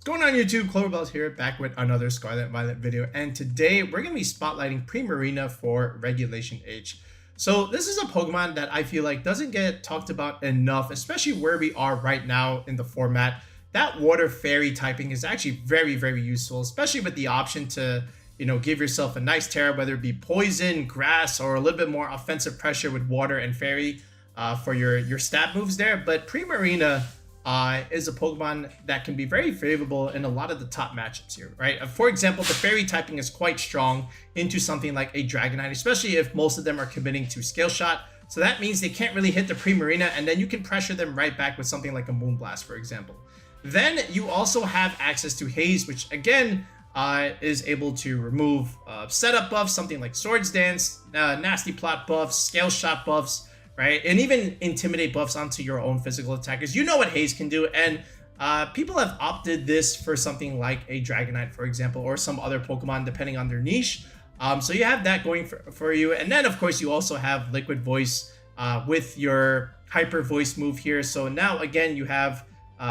What's going on YouTube? Cloverbells here, back with another Scarlet Violet video, and today we're going to be spotlighting Primarina for Regulation H. So this is a Pokemon that I feel like doesn't get talked about enough, especially where we are right now in the format. That Water Fairy typing is actually very, very useful, especially with the option to, give yourself a nice Terra, whether it be Poison, Grass, or a little bit more offensive pressure with Water and Fairy for your stat moves there. But Primarina is a Pokemon that can be very favorable in a lot of the top matchups here, right? For example, the Fairy typing is quite strong into something like a Dragonite, especially if most of them are committing to Scale Shot. So that means they can't really hit the Primarina, and then you can pressure them right back with something like a Moonblast, for example. Then you also have access to Haze, which again is able to remove setup buffs, something like Swords Dance, Nasty Plot buffs, Scale Shot buffs, right? And even Intimidate buffs onto your own physical attackers. You know what Haze can do, and people have opted this for something like a Dragonite, for example, or some other Pokemon, depending on their niche. So you have that going for you. And then, of course, you also have Liquid Voice with your Hyper Voice move here. So now, again, you have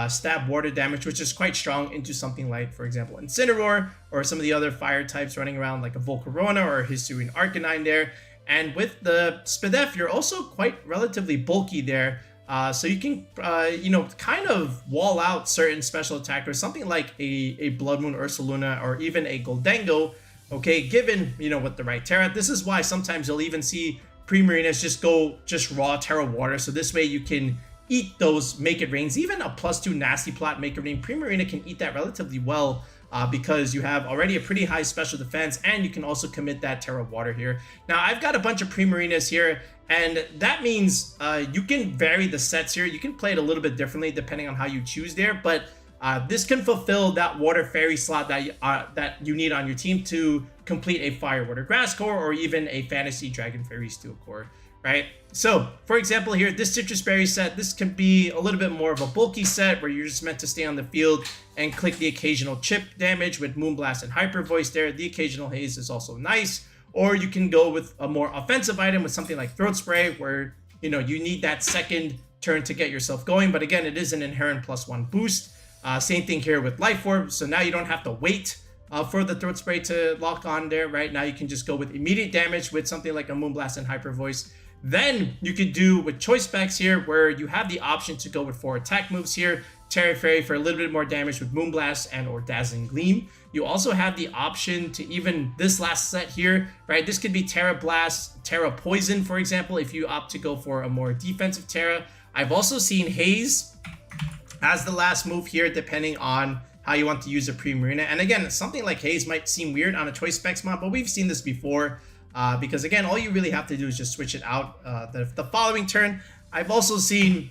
stab water damage, which is quite strong into something like, for example, Incineroar, or some of the other fire types running around like a Volcarona or Hisuian Arcanine there. And with the Spadef, you're also quite relatively bulky there. So you can, kind of wall out certain special attackers, something like a Blood Moon Ursaluna or even a Goldengo, okay, given, with the right Terra. This is why sometimes you'll even see Primarinas just raw Terra Water. So this way you can eat those Make It Rains. Even a +2 Nasty Plot Make It Rain, Primarina can eat that relatively well. Because you have already a pretty high special defense, and you can also commit that Terra Water here. Now, I've got a bunch of Primarinas here, and that means you can vary the sets here. You can play it a little bit differently depending on how you choose there, but this can fulfill that Water Fairy slot that you need on your team to complete a Fire Water Grass core, or even a Fantasy Dragon Fairy Steel core, right? So, for example here, this Citrus Berry set, this can be a little bit more of a bulky set where you're just meant to stay on the field and click the occasional chip damage with Moonblast and Hyper Voice there. The occasional Haze is also nice. Or you can go with a more offensive item with something like Throat Spray, where, you need that second turn to get yourself going. But again, it is an inherent +1 boost. Same thing here with Life Orb, so now you don't have to wait for the Throat Spray to lock on there, right? Now you can just go with immediate damage with something like a Moonblast and Hyper Voice. Then you could do with choice specs here, where you have the option to go with 4 attack moves here. Terra Fairy for a little bit more damage with Moonblast and or Dazzling Gleam. You also have the option to even this last set here, right? This could be Terra Blast, Terra Poison, for example, if you opt to go for a more defensive Terra. I've also seen Haze as the last move here, depending on how you want to use a Primarina. And again, something like Haze might seem weird on a choice specs mod, but we've seen this before. Because again, all you really have to do is just switch it out the following turn. I've also seen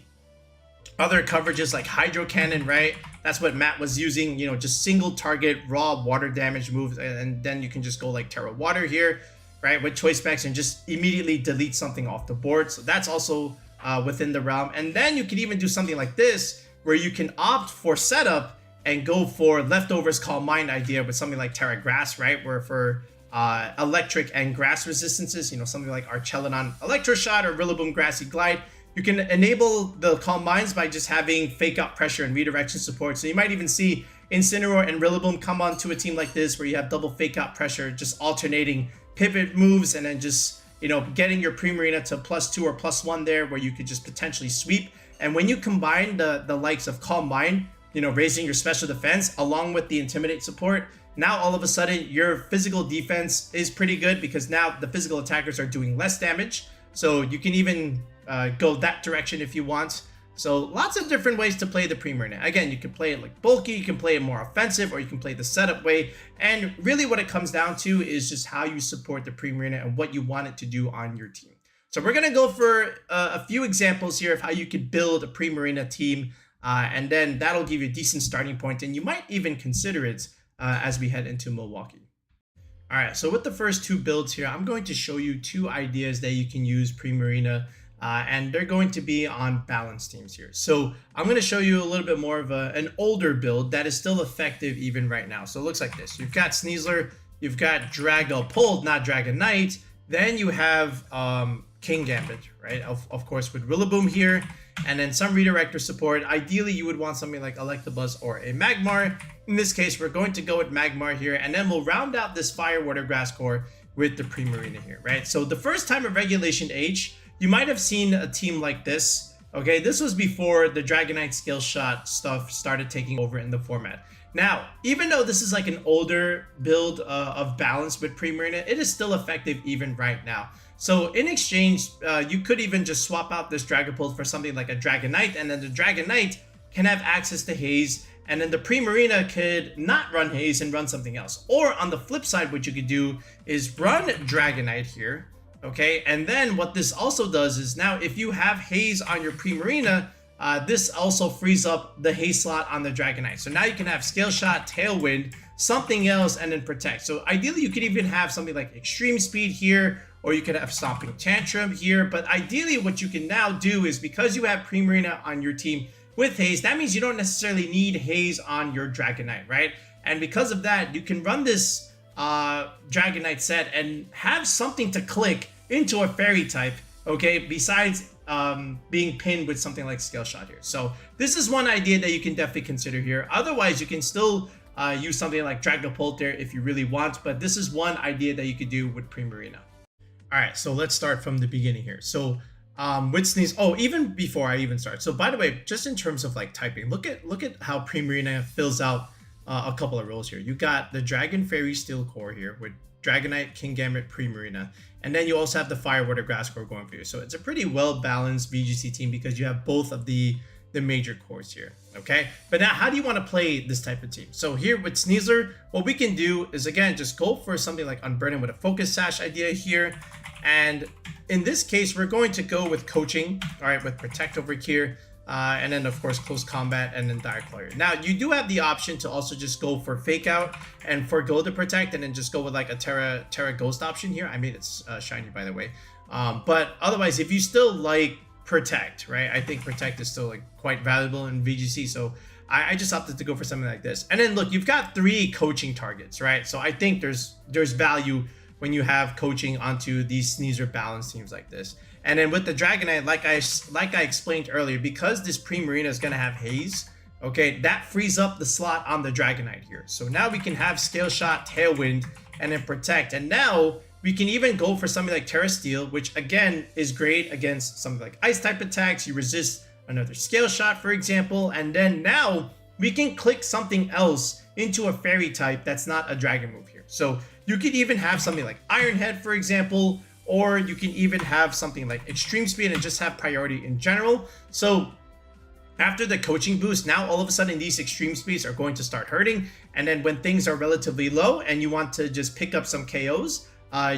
other coverages like Hydro Cannon, right? That's what Matt was using, just single target raw water damage moves, and then you can just go like Terra Water here, right, with choice specs, and just immediately delete something off the board. So that's also within the realm. And then you can even do something like this, where you can opt for setup and go for Leftovers Calm Mind idea with something like Terra Grass, right, where for electric and grass resistances, something like Archelodon Electro Shot or Rillaboom Grassy Glide, you can enable the Calm Minds by just having Fake Out Pressure and Redirection support. So you might even see Incineroar and Rillaboom come onto a team like this, where you have double Fake Out Pressure, just alternating pivot moves, and then just, getting your Primarina to +2 or +1 there, where you could just potentially sweep. And when you combine the likes of Calm Mind, raising your special defense along with the Intimidate support, now all of a sudden your physical defense is pretty good, because now the physical attackers are doing less damage. So you can even go that direction if you want. So lots of different ways to play the Primarina. Again, you can play it like bulky, you can play it more offensive, or you can play the setup way. And really what it comes down to is just how you support the Primarina and what you want it to do on your team. So we're going to go for a few examples here of how you could build a Primarina team. And then that'll give you a decent starting point, and you might even consider it as we head into Milwaukee. All right, so with the first 2 builds here, I'm going to show you 2 ideas that you can use Primarina, and they're going to be on balance teams here. So I'm going to show you a little bit more of an older build that is still effective even right now. So it looks like this. You've got Sneasler, you've got Dragapult, not Dragonite, then you have King Gambit, right? Of course, with Rillaboom here. and then some redirector support. Ideally, you would want something like Electabuzz or a Magmar. In this case, we're going to go with Magmar here, and then we'll round out this Fire, Water, Grass core with the Primarina here, right? So the first time of Regulation H, you might have seen a team like this. Okay, this was before the Dragonite Skill Shot stuff started taking over in the format. Now, even though this is like an older build of balance with Primarina, it is still effective even right now. So in exchange, you could even just swap out this Dragapult for something like a Dragonite, and then the Dragonite can have access to Haze, and then the Primarina could not run Haze and run something else. Or on the flip side, what you could do is run Dragonite here, okay? And then what this also does is now if you have Haze on your Primarina, this also frees up the Haze slot on the Dragonite. So now you can have Scale Shot, Tailwind, something else, and then Protect. So ideally, you could even have something like Extreme Speed here, or you could have Stomping Tantrum here. But ideally, what you can now do is, because you have Primarina on your team with Haze, that means you don't necessarily need Haze on your Dragonite, right? And because of that, you can run this Dragonite set and have something to click into a Fairy type, okay, besides being pinned with something like Scale Shot here. So this is one idea that you can definitely consider here. Otherwise, you can still use something like Dragapult there if you really want, but this is one idea that you could do with Primarina. All right, so let's start from the beginning here. So with Sneeze, even before I even start. So by the way, just in terms of like typing, look at how Primarina fills out a couple of roles here. You got the Dragon Fairy Steel core here with Dragonite, Kingambit, Primarina, and then you also have the Fire, Water, Grass core going for you. So it's a pretty well-balanced VGC team because you have both of the major cores here, okay? But now, how do you want to play this type of team? So here with Sneasler, what we can do is, again, just go for something like Unburden with a Focus Sash idea here. And in this case, we're going to go with Coaching, all right, with Protect over here. And then, of course, Close Combat, and then Dire Claw. Now, you do have the option to also just go for Fake Out and forgo the Protect, and then just go with like a Terra Ghost option here. I made it shiny, by the way. But otherwise, if you still like Protect, right? I think Protect is still like quite valuable in VGC, so I just opted to go for something like this. And then look, you've got 3 coaching targets, right? So I think there's value when you have coaching onto these Sneasler balance teams like this. And then with the Dragonite, like I explained earlier, because this Primarina is going to have Haze, okay, that frees up the slot on the Dragonite here. So now we can have Scale Shot, Tailwind, and then Protect. And now we can even go for something like Terra Steel, which again is great against something like Ice type attacks. You resist another Scale Shot, for example. And then now we can click something else into a Fairy type that's not a Dragon move here. So you could even have something like Iron Head, for example, or you can even have something like Extreme Speed and just have priority in general. So after the coaching boost, now all of a sudden these Extreme Speeds are going to start hurting. And then when things are relatively low and you want to just pick up some KOs,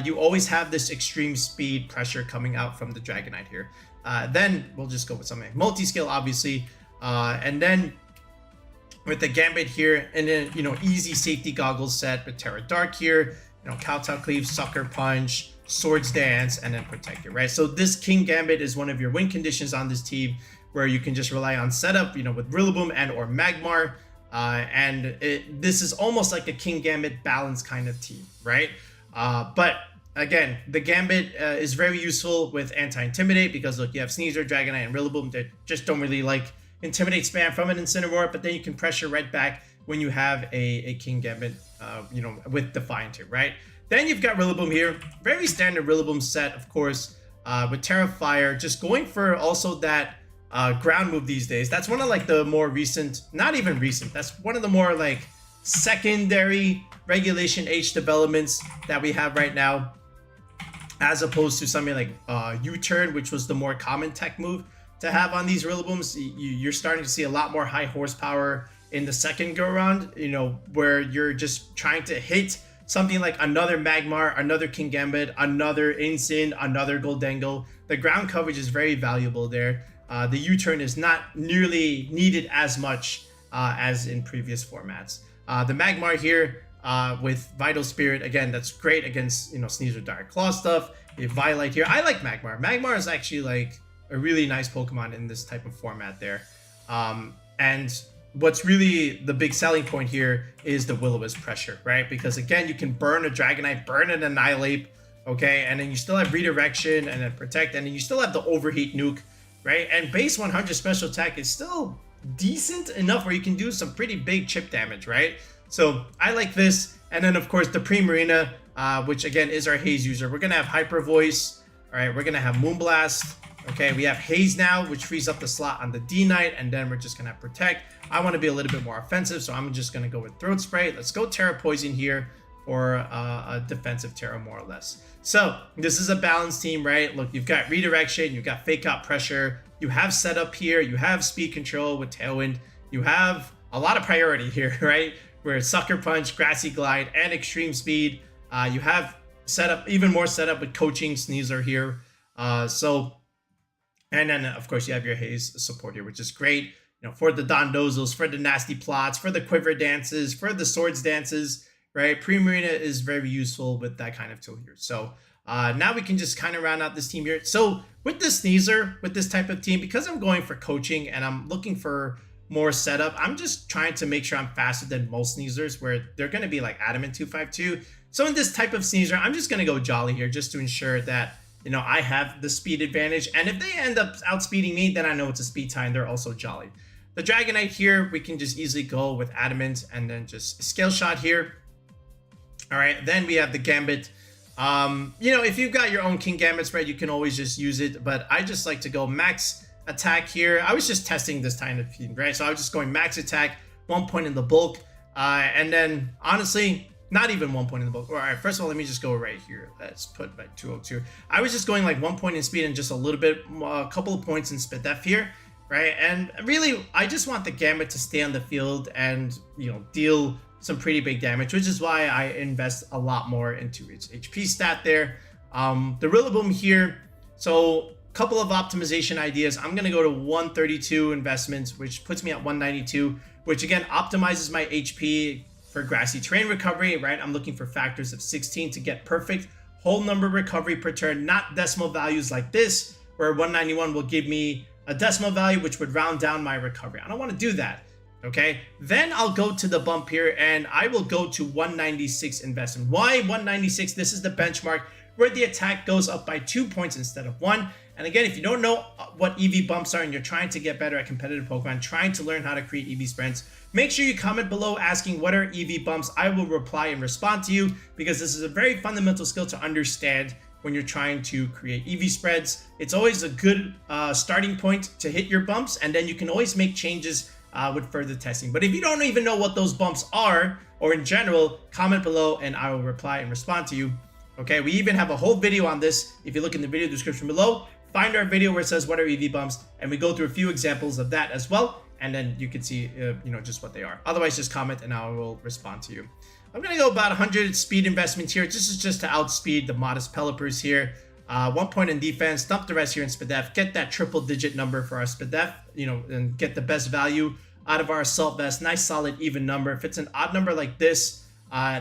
you always have this Extreme Speed pressure coming out from the Dragonite here. Then we'll just go with something like Multi-Scale, obviously. And then with the Gambit here, and then, easy safety goggles set with Terra Dark here, Kowtow Cleave, Sucker Punch, Swords Dance, and then Protect it, right? So this King Gambit is one of your win conditions on this team where you can just rely on setup, with Rillaboom and or Magmar. This is almost like a King Gambit balance kind of team, right? But again, the Gambit is very useful with Anti-Intimidate because look, you have Sneasler, Dragonite, and Rillaboom that just don't really like Intimidate spam from an Incineroar, but then you can pressure right back when you have a King Gambit, with Defiant here, right? Then you've got Rillaboom here, very standard Rillaboom set, of course, with Terra Fire, just going for also that ground move these days. That's one of like the more recent, not even recent, that's one of the more like secondary Regulation H developments that we have right now, as opposed to something like U-Turn, which was the more common tech move to have on these Rillabooms. You're starting to see a lot more high horsepower in the second go around, where you're just trying to hit something like another Magmar, another Kingambit, another Incin, another Goldengo. The ground coverage is very valuable there. The U-Turn is not nearly needed as much as in previous formats. The Magmar here with Vital Spirit, again, that's great against, Sneasler, Dire Claw stuff. The Violite here, I like Magmar. Magmar is actually like a really nice Pokemon in this type of format there. And what's really the big selling point here is the Will-O-Wisp pressure, right? Because again, you can burn a Dragonite, burn an Annihilate, okay? And then you still have Redirection and then Protect, and then you still have the Overheat nuke right? And base 100 special attack is still decent enough where you can do some pretty big chip damage, right? So I like this. And then of course the Primarina, which again is our Haze user. We're gonna have Hyper Voice. All right, we're gonna have Moonblast. Okay, we have Haze now, which frees up the slot on the D-Knight, and then we're just gonna have Protect. I want to be a little bit more offensive, so I'm just gonna go with Throat Spray. Let's go Terra Poison here, or a defensive Terra more or less. So this is a balanced team, right? Look, you've got Redirection, you've got Fake Out Pressure, you have Setup here, you have Speed Control with Tailwind, you have a lot of priority here, right? Where Sucker Punch, Grassy Glide, and Extreme Speed. You have setup, even more setup with Coaching Sneasler here. And then of course you have your Haze support here, which is great. You know, for the Dondozos, for the Nasty Plots, for the Quiver Dances, for the Swords Dances, right? Primarina is very useful with that kind of tool here. So now we can just kind of round out this team here. So with this Sneasler, with this type of team, because I'm going for coaching and I'm looking for more setup, I'm just trying to make sure I'm faster than most Sneaslers, where they're going to be like Adamant 252. So in this type of Sneasler, I'm just going to go Jolly here just to ensure that, you know, I have the speed advantage. And if they end up outspeeding me, then I know it's a speed tie and they're also Jolly. The Dragonite here, we can just easily go with Adamant and then just Scale Shot here. All right, then we have the Gambit. You know, if you've got your own King Gambit spread, you can always just use it. But I just like to go max attack here. I was just testing this time of team, right? So I was just going max attack, 1 point in the bulk. And then honestly, not even 1 point in the bulk. All right, first of all, let me just go right here. Let's put like 202. I was just going like 1 point in speed and just a little bit, a couple of points in speed def here, right? And really, I just want the Gambit to stay on the field and, you know, deal some pretty big damage, which is why I invest a lot more into its HP stat there. The Rillaboom here, so a couple of optimization ideas. I'm going to go to 132 investments, which puts me at 192, which again optimizes my HP for Grassy Terrain recovery, right? I'm looking for factors of 16 to get perfect whole number recovery per turn, not decimal values like this, where 191 will give me a decimal value, which would round down my recovery. I don't want to do that. Okay, then I'll go to the bump here and I will go to 196 investment. Why 196? This is the benchmark where the attack goes up by 2 points instead of 1. And again, if you don't know what EV bumps are and you're trying to get better at competitive Pokemon, trying to learn how to create EV spreads, make sure you comment below asking what are EV bumps. I will reply and respond to you, because this is a very fundamental skill to understand when you're trying to create EV spreads. It's always a good starting point to hit your bumps, and then you can always make changes with further testing. But if you don't even know what those bumps are, or in general, comment below and I will reply and respond to you. Okay, we even have a whole video on this. If you look in the video description below, find our video where it says what are EV bumps, and we go through a few examples of that as well, and then you can see you know, just what they are. Otherwise, just comment and I will respond to you. I'm gonna go about 100 speed investments here. This is just to outspeed the modest Pelipper's here. 1 point in defense, dump the rest here in Spadef, get that triple digit number for our Spadef, you know, and get the best value out of our Assault Vest. Nice solid even number. If it's an odd number like this,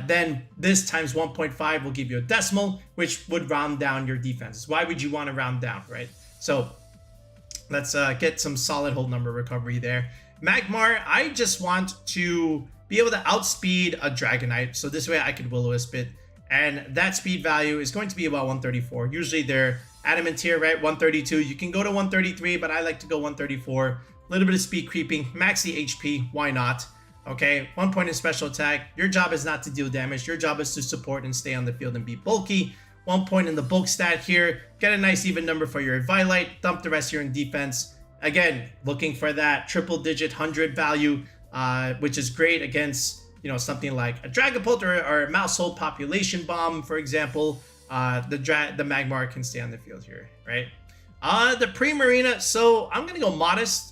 then this times 1.5 will give you a decimal, which would round down your defenses. Why would you want to round down, right? So let's get some solid whole number recovery there. Magmar, I just want to be able to outspeed a Dragonite, so this way I could Will-O-Wisp it, and that speed value is going to be about 134. Usually they're adamant here, right? 132. You can go to 133, but I like to go 134. A little bit of speed creeping, max the HP, why not? Okay, 1 point in special attack. Your job is not to deal damage. Your job is to support and stay on the field and be bulky. 1 point in the bulk stat here. Get a nice even number for your Violet. Dump the rest here in defense. Again, looking for that triple digit 100 value, which is great against, you know, something like a Dragapult or a Mousehold Population Bomb, for example. The Magmar can stay on the field here, right? The Primarina, so I'm gonna go modest.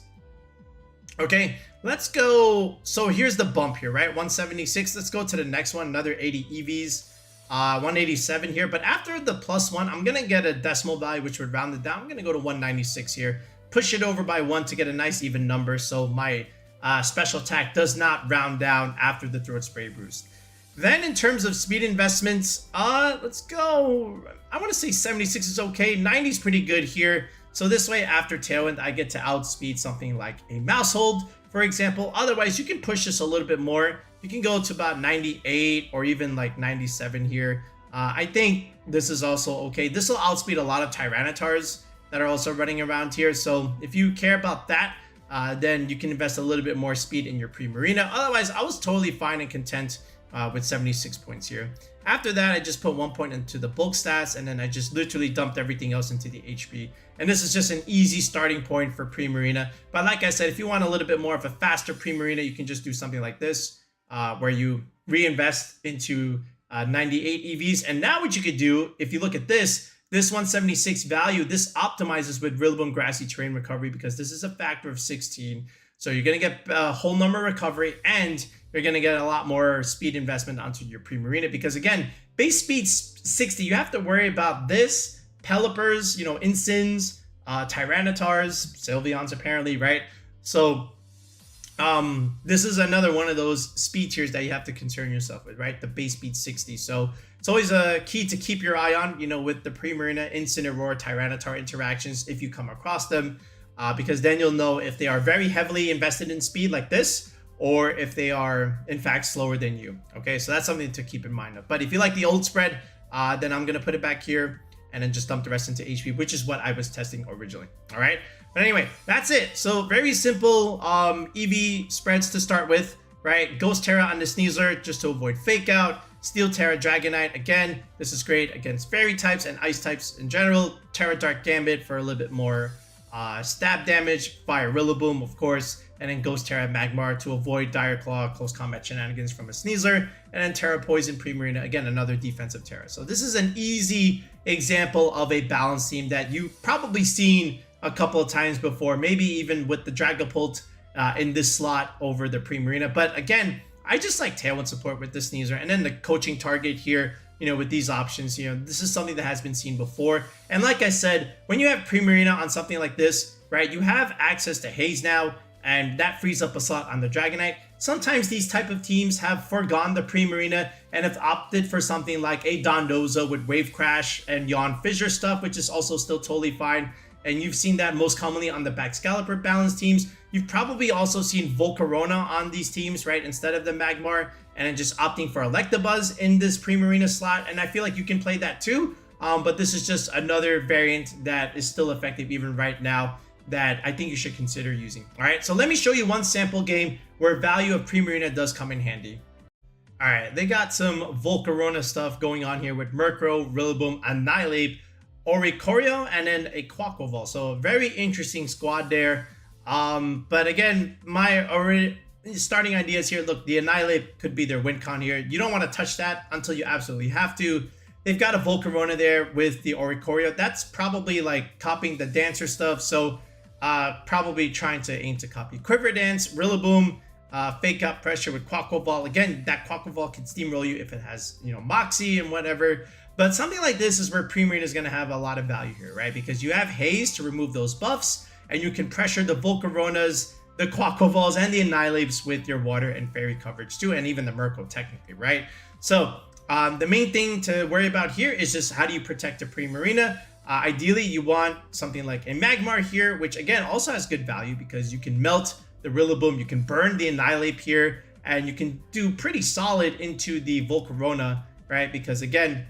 Okay, let's go. So here's the bump here, right? 176. Let's go to the next one, another 80 EVs. 187 here, but after the +1, I'm gonna get a decimal value, which would round it down. I'm gonna go to 196 here, push it over by 1 to get a nice even number, so my special attack does not round down after the Throat Spray boost. Then in terms of speed investments, let's go. I want to say 76 is okay. 90 is pretty good here. So this way, after Tailwind, I get to outspeed something like a Mousehold, for example. Otherwise, you can push this a little bit more. You can go to about 98 or even like 97 here. I think this is also okay. This will outspeed a lot of Tyrannitars, that are also running around here. So if you care about that, then you can invest a little bit more speed in your Primarina. Otherwise, I was totally fine and content with 76 points here. After that, I just put 1 point into the bulk stats, and then I just literally dumped everything else into the HP. And this is just an easy starting point for Primarina. But like I said, if you want a little bit more of a faster Primarina, you can just do something like this, where you reinvest into 98 EVs. And now what you could do, if you look at this 176 value, this optimizes with Rillaboom Grassy Terrain Recovery, because this is a factor of 16. So you're going to get a whole number recovery, and you're going to get a lot more speed investment onto your Primarina, because again, base speed 60, you have to worry about this, Pelipper's, you know, Insins, Tyrannitars, Sylveons apparently, right? So this is another one of those speed tiers that you have to concern yourself with, right? The base speed 60. So it's always a key to keep your eye on, you know, with the Primarina, Incineroar, Tyranitar interactions if you come across them, because then you'll know if they are very heavily invested in speed like this, or if they are in fact slower than you. Okay, so that's something to keep in mind of. But if you like the old spread, then I'm gonna put it back here and then just dump the rest into HP, which is what I was testing originally. All right, but anyway, that's it. So very simple EV spreads to start with, right? Ghost Terra on the Sneasler just to avoid fake out. Steel Terra Dragonite, again, this is great against fairy types and ice types in general. Terra Dark Gambit for a little bit more stab damage. Fire Rillaboom, of course, and then Ghost Terra Magmar to avoid Dire Claw close combat shenanigans from a Sneasler, and then Terra Poison Primarina, again, another defensive Terra. So this is an easy example of a balance team that you've probably seen a couple of times before, maybe even with the Dragapult in this slot over the Primarina. But again, I just like Tailwind support with the Sneasler, and then the coaching target here, you know, with these options, you know, this is something that has been seen before. And like I said, when you have Primarina on something like this, right, you have access to Haze now, and that frees up a slot on the Dragonite. Sometimes these type of teams have forgone the Primarina and have opted for something like a Dondozo with Wave Crash and Yawn Fissure stuff, which is also still totally fine. And you've seen that most commonly on the Baxcalibur balance teams. You've probably also seen Volcarona on these teams, right, instead of the Magmar, and then just opting for Electabuzz in this Primarina slot. And I feel like you can play that too, but this is just another variant that is still effective even right now that I think you should consider using. All right, so let me show you one sample game where value of Primarina does come in handy. All right, they got some Volcarona stuff going on here with Murkrow, Rillaboom, Annihilate, Oricorio, and then a Quaquaval. So a very interesting squad there. But again, my starting ideas here, look, the Annihilate could be their win con here. You don't want to touch that until you absolutely have to. They've got a Volcarona there with the Oricorio. That's probably like copying the Dancer stuff. So probably trying to aim to copy Quiver Dance, Rillaboom, fake out pressure with Quaquaval. Again, that Quaquaval can steamroll you if it has, you know, Moxie and whatever. But something like this is where Primarina is going to have a lot of value here, right? Because you have Haze to remove those buffs, and you can pressure the Volcaronas, the Quaquavals, and the Annihilates with your water and fairy coverage too, and even the Murkrow technically, right? So the main thing to worry about here is just how do you protect a Primarina? Ideally, you want something like a Magmar here, which again also has good value because you can melt the Rillaboom, you can burn the Annihilate here, and you can do pretty solid into the Volcarona, right? Because again,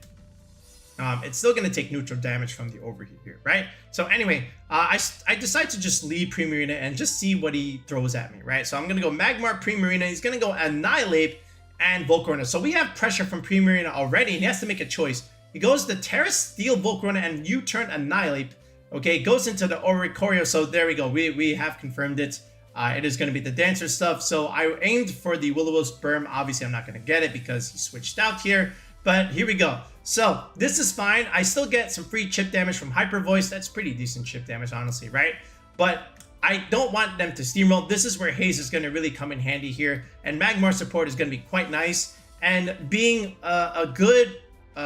it's still going to take neutral damage from the overheat here, right? So anyway, I decide to just leave Primarina and just see what he throws at me, right? So I'm going to go Magmar, Primarina. He's going to go Annihilate and Volcarona. So we have pressure from Primarina already, and he has to make a choice. He goes to Terra Steel Volcarona and U-turn Annihilate. Okay, goes into the Oricorio. So there we go. We have confirmed it. It is going to be the Dancer stuff. So I aimed for the Will-O-Wisp Sperm. Obviously, I'm not going to get it because he switched out here. But here we go. So this is fine. I still get some free chip damage from Hyper Voice. That's pretty decent chip damage, honestly, right? But I don't want them to steamroll. This is where Haze is going to really come in handy here. And Magmar support is going to be quite nice. And being a good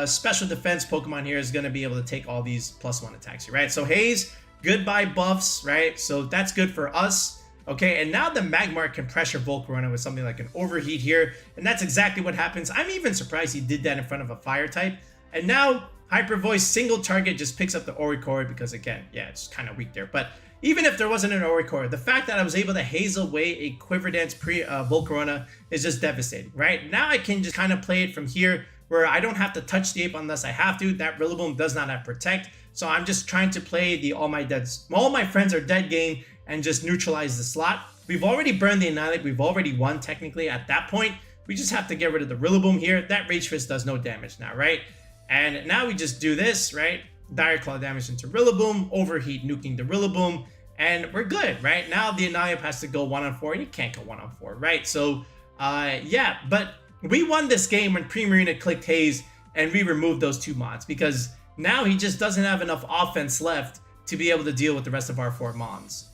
special defense Pokemon here is going to be able to take all these +1 attacks here, right? So Haze, goodbye buffs, right? So that's good for us. Okay, and now the Magmar can pressure Volcarona with something like an Overheat here, and that's exactly what happens. I'm even surprised he did that in front of a Fire type. And now Hyper Voice single target just picks up the Oricorio because again, yeah, it's kind of weak there. But even if there wasn't an Oricorio, the fact that I was able to haze away a Quiver Dance Volcarona is just devastating, right? Now I can just kind of play it from here where I don't have to touch the ape unless I have to. That Rillaboom does not have Protect, so I'm just trying to play the all my friends are dead game and just neutralize the slot. We've already burned the Annihilate. We've already won technically at that point. We just have to get rid of the Rillaboom here. That Rage Fist does no damage now, right? And now we just do this, right? Dire Claw damage into Rillaboom, Overheat nuking the Rillaboom, and we're good, right? Now the Annihilate has to go 1-on-4, and you can't go 1-on-4, right? So, yeah, but we won this game when Primarina clicked Haze, and we removed those 2 mons, because now he just doesn't have enough offense left to be able to deal with the rest of our 4 mons.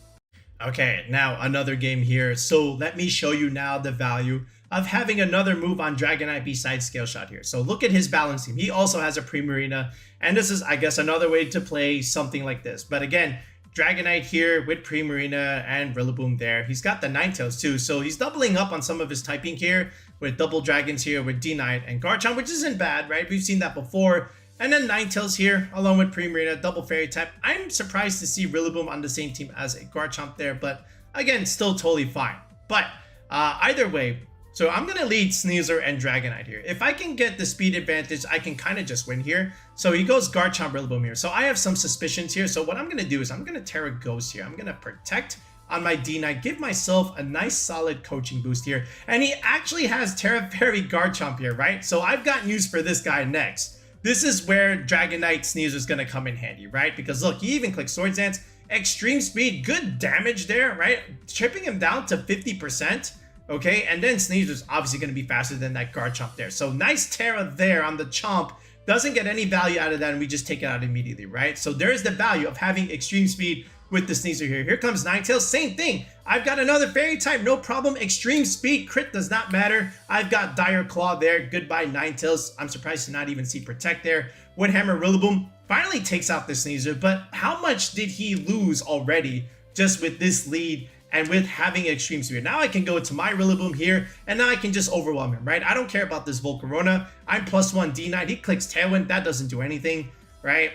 Okay, now another game here. So let me show you now the value of having another move on Dragonite besides Scale Shot here. So look at his balance team. He also has a Primarina, and this is, I guess, another way to play something like this. But again, Dragonite here with Primarina and Rillaboom there. He's got the Ninetales too, so he's doubling up on some of his typing here with double dragons here with D-Knight and Garchomp, which isn't bad, right? We've seen that before. And then Ninetales here, along with Primarina, double fairy type. I'm surprised to see Rillaboom on the same team as a Garchomp there, but again, still totally fine. But either way, so I'm going to lead Sneasler and Dragonite here. If I can get the speed advantage, I can kind of just win here. So he goes Garchomp, Rillaboom here. So I have some suspicions here. So what I'm going to do is I'm going to Terra Ghost here. I'm going to Protect on my D-Knight, give myself a nice solid coaching boost here. And he actually has Terra Fairy Garchomp here, right? So I've got news for this guy next. This is where Dragonite Sneasler is going to come in handy, right? Because look, he even clicks Swords Dance, extreme speed, good damage there, right? Chipping him down to 50%, okay? And then Sneasler's obviously going to be faster than that Garchomp there. So nice Terra there on the Chomp. Doesn't get any value out of that, and we just take it out immediately, right? So there's the value of having extreme speed with the Sneasler here. Here comes Ninetales, same thing. I've got another fairy type, no problem. Extreme speed, crit does not matter. I've got Dire Claw there. Goodbye, Ninetales. I'm surprised to not even see Protect there. Woodhammer Rillaboom finally takes out the Sneasler, but how much did he lose already just with this lead and with having extreme speed? Now I can go to my Rillaboom here, and now I can just overwhelm him, right? I don't care about this Volcarona. I'm +1 D9. He clicks Tailwind. That doesn't do anything, right?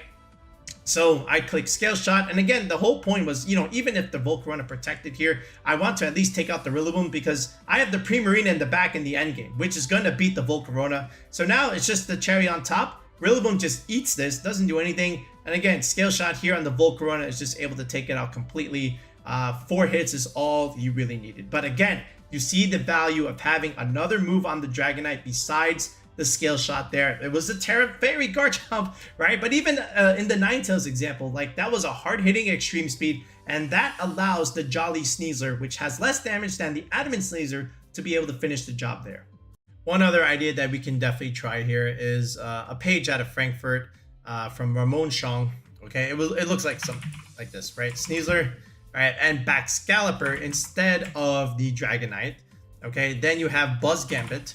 So I click Scale Shot, and again, the whole point was, you know, even if the Volcarona protected here, I want to at least take out the Rillaboom because I have the Primarina in the back in the end game, which is going to beat the Volcarona. So now it's just the cherry on top. Rillaboom just eats this, doesn't do anything. And again, Scale Shot here on the Volcarona is just able to take it out completely. 4 hits is all you really needed. But again, you see the value of having another move on the Dragonite besides the Scale Shot there. It was a Terra Fairy Garchomp, right? But even in the Ninetales example, like that was a hard-hitting extreme speed, and that allows the Jolly Sneasler, which has less damage than the Adamant Sneasler, to be able to finish the job there. One other idea that we can definitely try here is a page out of Frankfurt from Ramon Schong. Okay, it looks like something like this, right? Sneasler, right, and Baxcalibur instead of the Dragonite. Okay, then you have Buzz Gambit.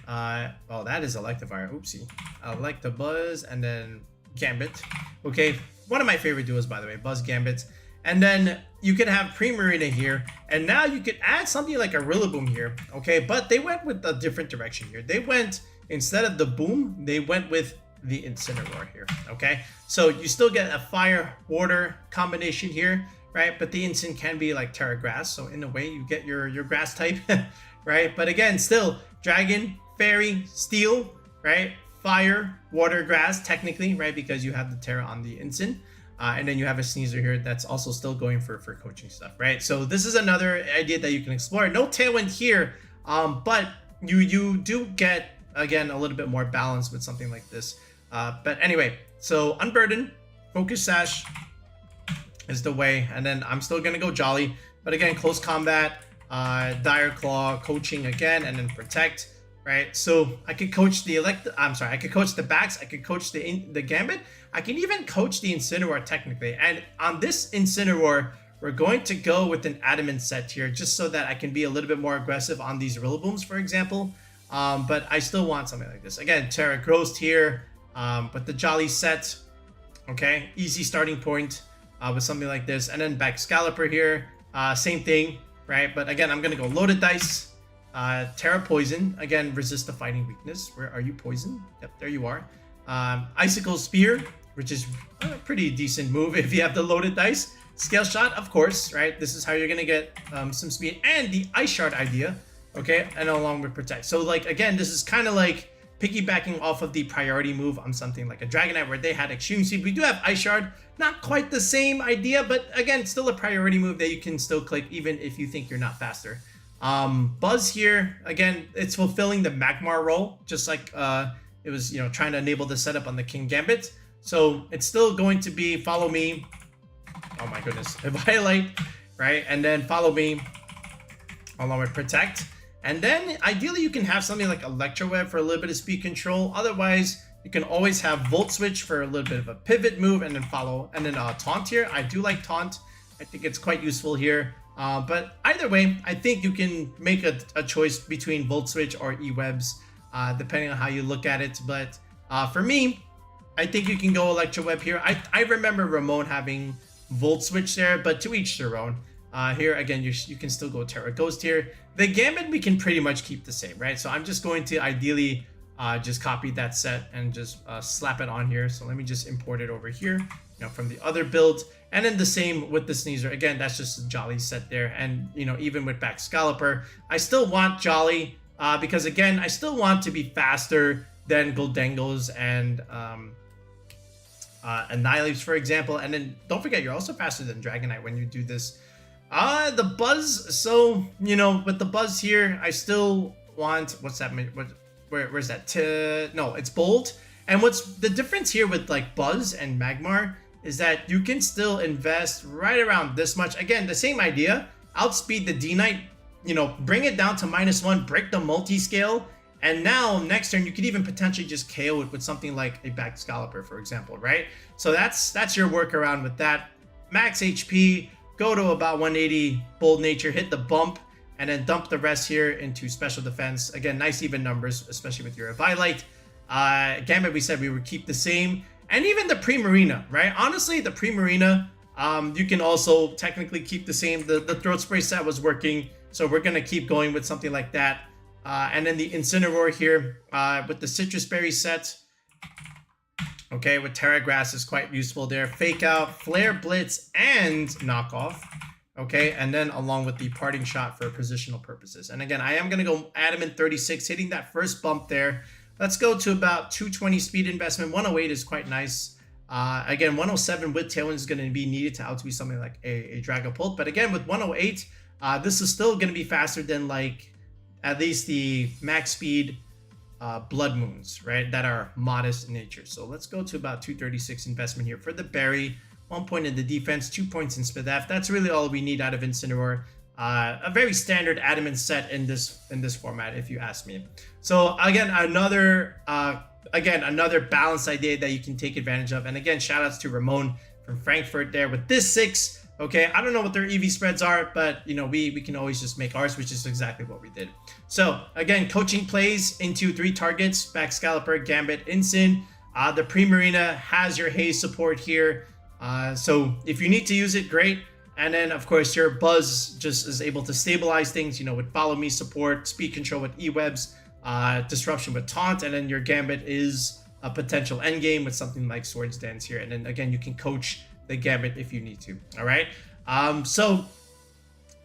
Oh, that is Electivire. Oopsie. Electabuzz and then Gambit. Okay, one of my favorite duos, by the way, Buzz Gambit. And then you could have Primarina here, and now you could add something like a Rillaboom here. Okay, but they went with a different direction here. They went, instead of the Boom, they went with the Incineroar here. Okay, so you still get a fire-water combination here, right? But the Incin can be like Terra Grass, so in a way you get your grass type, right? But again, still Dragon, Fairy, Steel, right? Fire, Water, Grass, technically, right? Because you have the Terra on the Incin. And then you have a Sneasler here that's also still going for coaching stuff, right? So this is another idea that you can explore. No Tailwind here, but you do get, again, a little bit more balance with something like this. But anyway, so Unburden, Focus Sash is the way. And then I'm still going to go Jolly. But again, Close Combat, Dire Claw, Coaching again, and then Protect, right? So I could coach the I could coach the Bax, I could coach the Gambit, I can even coach the Incineroar technically. And on this Incineroar, we're going to go with an Adamant set here, just so that I can be a little bit more aggressive on these Rillabooms, for example. But I still want something like this. Again, Terra Ghost here, but the Jolly set, okay? Easy starting point with something like this. And then Baxcalibur here, same thing, right? But again, I'm going to go Loaded Dice, Terra Poison, again, resist the fighting weakness. Where are you, Poison? Yep, there you are. Icicle Spear, which is a pretty decent move if you have the Loaded Dice. Scale Shot, of course, right? This is how you're going to get some speed. And the Ice Shard idea, okay? And along with Protect. So, like, again, this is kind of like piggybacking off of the priority move on something like a Dragonite where they had extreme speed. We do have Ice Shard, not quite the same idea, but again, still a priority move that you can still click even if you think you're not faster. Buzz here, again, it's fulfilling the Magmar role, just like it was, you know, trying to enable the setup on the King Gambit. So it's still going to be follow me. Oh my goodness, Violate, right? And then follow me along with Protect. And then ideally you can have something like Electro Web for a little bit of speed control. Otherwise, you can always have Volt Switch for a little bit of a pivot move and then follow. And then Taunt here. I do like Taunt. I think it's quite useful here. But either way, I think you can make a choice between Volt Switch or E-Webs, depending on how you look at it. But for me, I think you can go Electro Web here. I remember Ramon having Volt Switch there, but to each their own. Here, again, you can still go Terra Ghost here. The Gambit we can pretty much keep the same, right? So I'm just going to ideally just copy that set and just slap it on here. So let me just import it over here, you know, from the other build. And then the same with the Sneasler. Again, that's just a Jolly set there. And, you know, even with Baxcalibur, I still want Jolly because, again, I still want to be faster than Goldengos and Annihilates, for example. And then don't forget, you're also faster than Dragonite when you do this. The Buzz, so, you know, with the Buzz here, I still want, what's that, where's that, no, it's Bolt. And what's the difference here with, like, Buzz and Magmar is that you can still invest right around this much. Again, the same idea, outspeed the D-Knight, you know, bring it down to -1, break the multi-scale, and now next turn, you could even potentially just KO it with something like a Baxcalibur, for example, right? So that's your workaround with that. Max HP, go to about 180 Bold Nature, hit the bump, and then dump the rest here into Special Defense. Again, nice even numbers, especially with your Violite. Gambit, we said we would keep the same. And even the Primarina, right? Honestly, the Primarina, you can also technically keep the same. The Throat Spray set was working, so we're going to keep going with something like that. And then the Incineroar here with the Citrus Berry set. Okay, with Terra Grass is quite useful there. Fake Out, Flare Blitz, and Knockoff. Okay, and then along with the Parting Shot for positional purposes. And again, I am going to go Adamant 36, hitting that first bump there. Let's go to about 220 speed investment. 108 is quite nice. Again, 107 with Tailwind is going to be needed to outspeed something like a Dragapult. But again, with 108, this is still going to be faster than, like, at least the max speed Blood Moons, right? That are modest in nature. So let's go to about 236 investment here for the Berry. 1 point in the defense, 2 points in Spidef. That's really all we need out of Incineroar. A very standard Adamant set in this format, if you ask me. So again, another balanced idea that you can take advantage of. And again, shout outs to Ramon from Frankfurt there with this 6. Okay, I don't know what their EV spreads are, but, you know, we can always just make ours, which is exactly what we did. So again, coaching plays into 3 targets: Baxcalibur, Gambit, Incin. The Primarina has your Haze support here. So if you need to use it, great. And then, of course, your Buzz just is able to stabilize things, you know, with Follow Me support, speed control with E-Webs, disruption with Taunt, and then your Gambit is a potential endgame with something like Swords Dance here. And then, again, you can coach the Gambit if you need to, all right? So,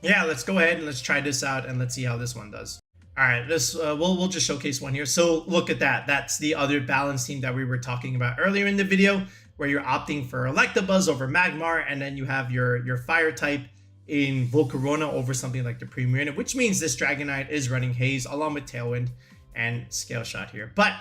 yeah, let's go ahead and let's try this out, and let's see how this one does. All right, this we'll just showcase one here. So look at that. That's the other balance team that we were talking about earlier in the video, where you're opting for Electabuzz over Magmar, and then you have your Fire type in Volcarona over something like the Primarina, which means this Dragonite is running Haze along with Tailwind and Scale Shot here. But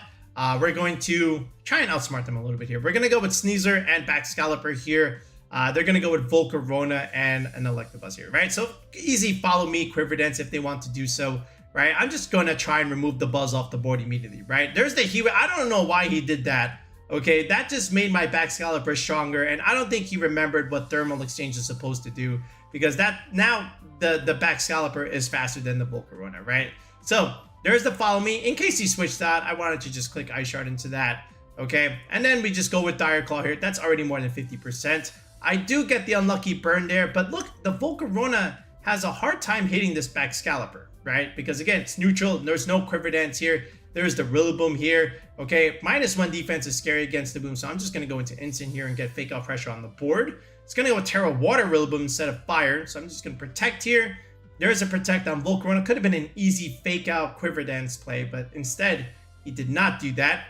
we're going to try and outsmart them a little bit here. We're going to go with Sneasler and Baxcalibur here. They're going to go with Volcarona and an Electabuzz here, right? So easy follow me Quiver Dance if they want to do so, right? I'm just going to try and remove the Buzz off the board immediately, right? There's the Heat. I don't know why he did that. Okay, that just made my Baxcalibur stronger, and I don't think he remembered what Thermal Exchange is supposed to do, because that now the Baxcalibur is faster than the Volcarona, right? So there's the follow me. In case you switched that, I wanted to just click Ice Shard into that, okay? And then we just go with Dire Claw here. That's already more than 50%. I do get the unlucky burn there, but look, the Volcarona has a hard time hitting this Baxcalibur, right? Because again, it's neutral. There's no Quiver Dance here. There's the Rillaboom here. Okay, -1 defense is scary against the Boom, so I'm just going to go into Instant here and get Fake Out Pressure on the board. It's going to go with Terra Water Rillaboom instead of Fire, so I'm just going to Protect here. There's a Protect on Volcarona. Could have been an easy Fake Out Quiver Dance play, but instead, He did not do that.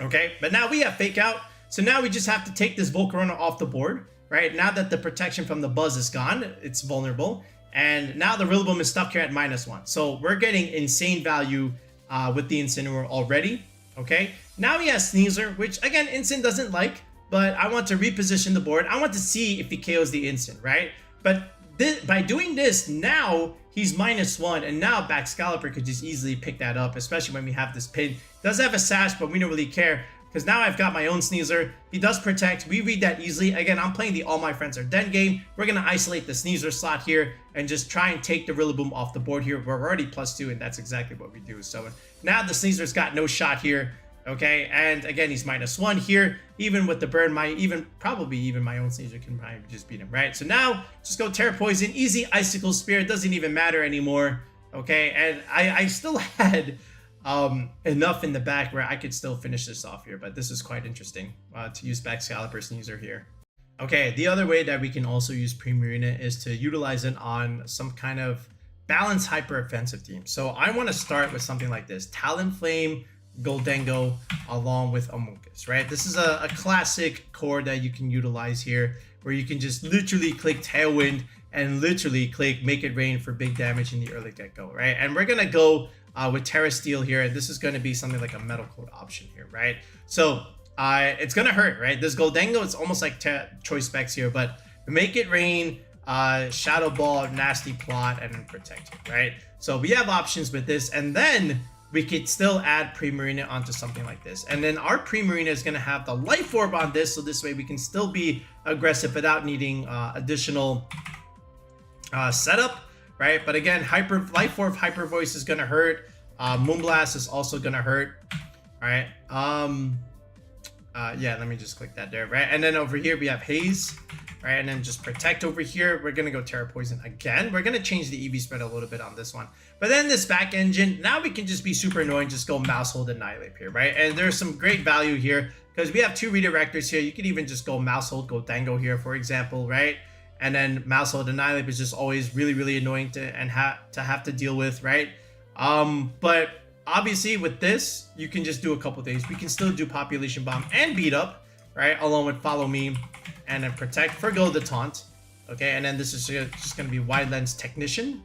Okay, but now we have Fake Out. So now we just have to take this Volcarona off the board, right? Now that the protection from the Buzz is gone, it's vulnerable. And now the Rillaboom is stuck here at -1. So we're getting insane value with the Incineroar already, okay? Now he has Sneasler, which again, Incin doesn't like, but I want to reposition the board. I want to see if he KOs the Incin, right? But by doing this, now he's -1, and now Baxcalibur could just easily pick that up, especially when we have this pin. Does have a sash, but we don't really care, because now I've got my own Sneasler. He does protect. We read that easily. Again, I'm playing the All My Friends Are Dead game. We're going to isolate the Sneasler slot here and just try and take the Rillaboom off the board here. We're already +2, and that's exactly what we do. So now the Sneasler's got no shot here. Okay, and again, he's -1 here. Even with the burn, probably even my own Sneasler can probably just beat him, right? So now, just go Terra Poison, easy Icicle Spear. It doesn't even matter anymore. Okay, and I still had enough in the back where I could still finish this off here, but this is quite interesting to use Baxcalibur Sneasler here. Okay, the other way that we can also use Primarina is to utilize it on some kind of balanced hyper offensive team. So I want to start with something like this: Talonflame, Goldengo, along with Amoonguss, right? This is a classic core that you can utilize here, where you can just literally click Tailwind and literally click Make It Rain for big damage in the early get-go, right? And we're gonna go with Terra Steel here. This is gonna be something like a Metal Coat option here, right? So it's gonna hurt, right? This Goldengo, it's almost like choice specs here, but Make It Rain, Shadow Ball, Nasty Plot, and then Protect it, right? So we have options with this, and then we could still add Primarina onto something like this. And then our Primarina is going to have the Life Orb on this, so this way we can still be aggressive without needing additional setup, right? But again, Life Orb Hyper Voice is going to hurt. Moonblast is also going to hurt, all right? Yeah, let me just click that there, right? And then over here we have Haze, right? And then just Protect over here. We're going to go Terra Poison again. We're going to change the EV spread a little bit on this one. But then this back engine, now we can just be super annoying, just go Mouse Hold Annihilate here, right? And there's some great value here because we have 2 redirectors here. You could even just go Mouse Hold Goldengo here, for example, right? And then Mouse Hold Annihilate is just always really, really annoying to have to deal with, right? But obviously with this, you can just do a couple things. We can still do Population Bomb and Beat Up, right? Along with Follow Me and then Protect, forgo the Taunt, okay? And then this is just going to be Wide Lens Technician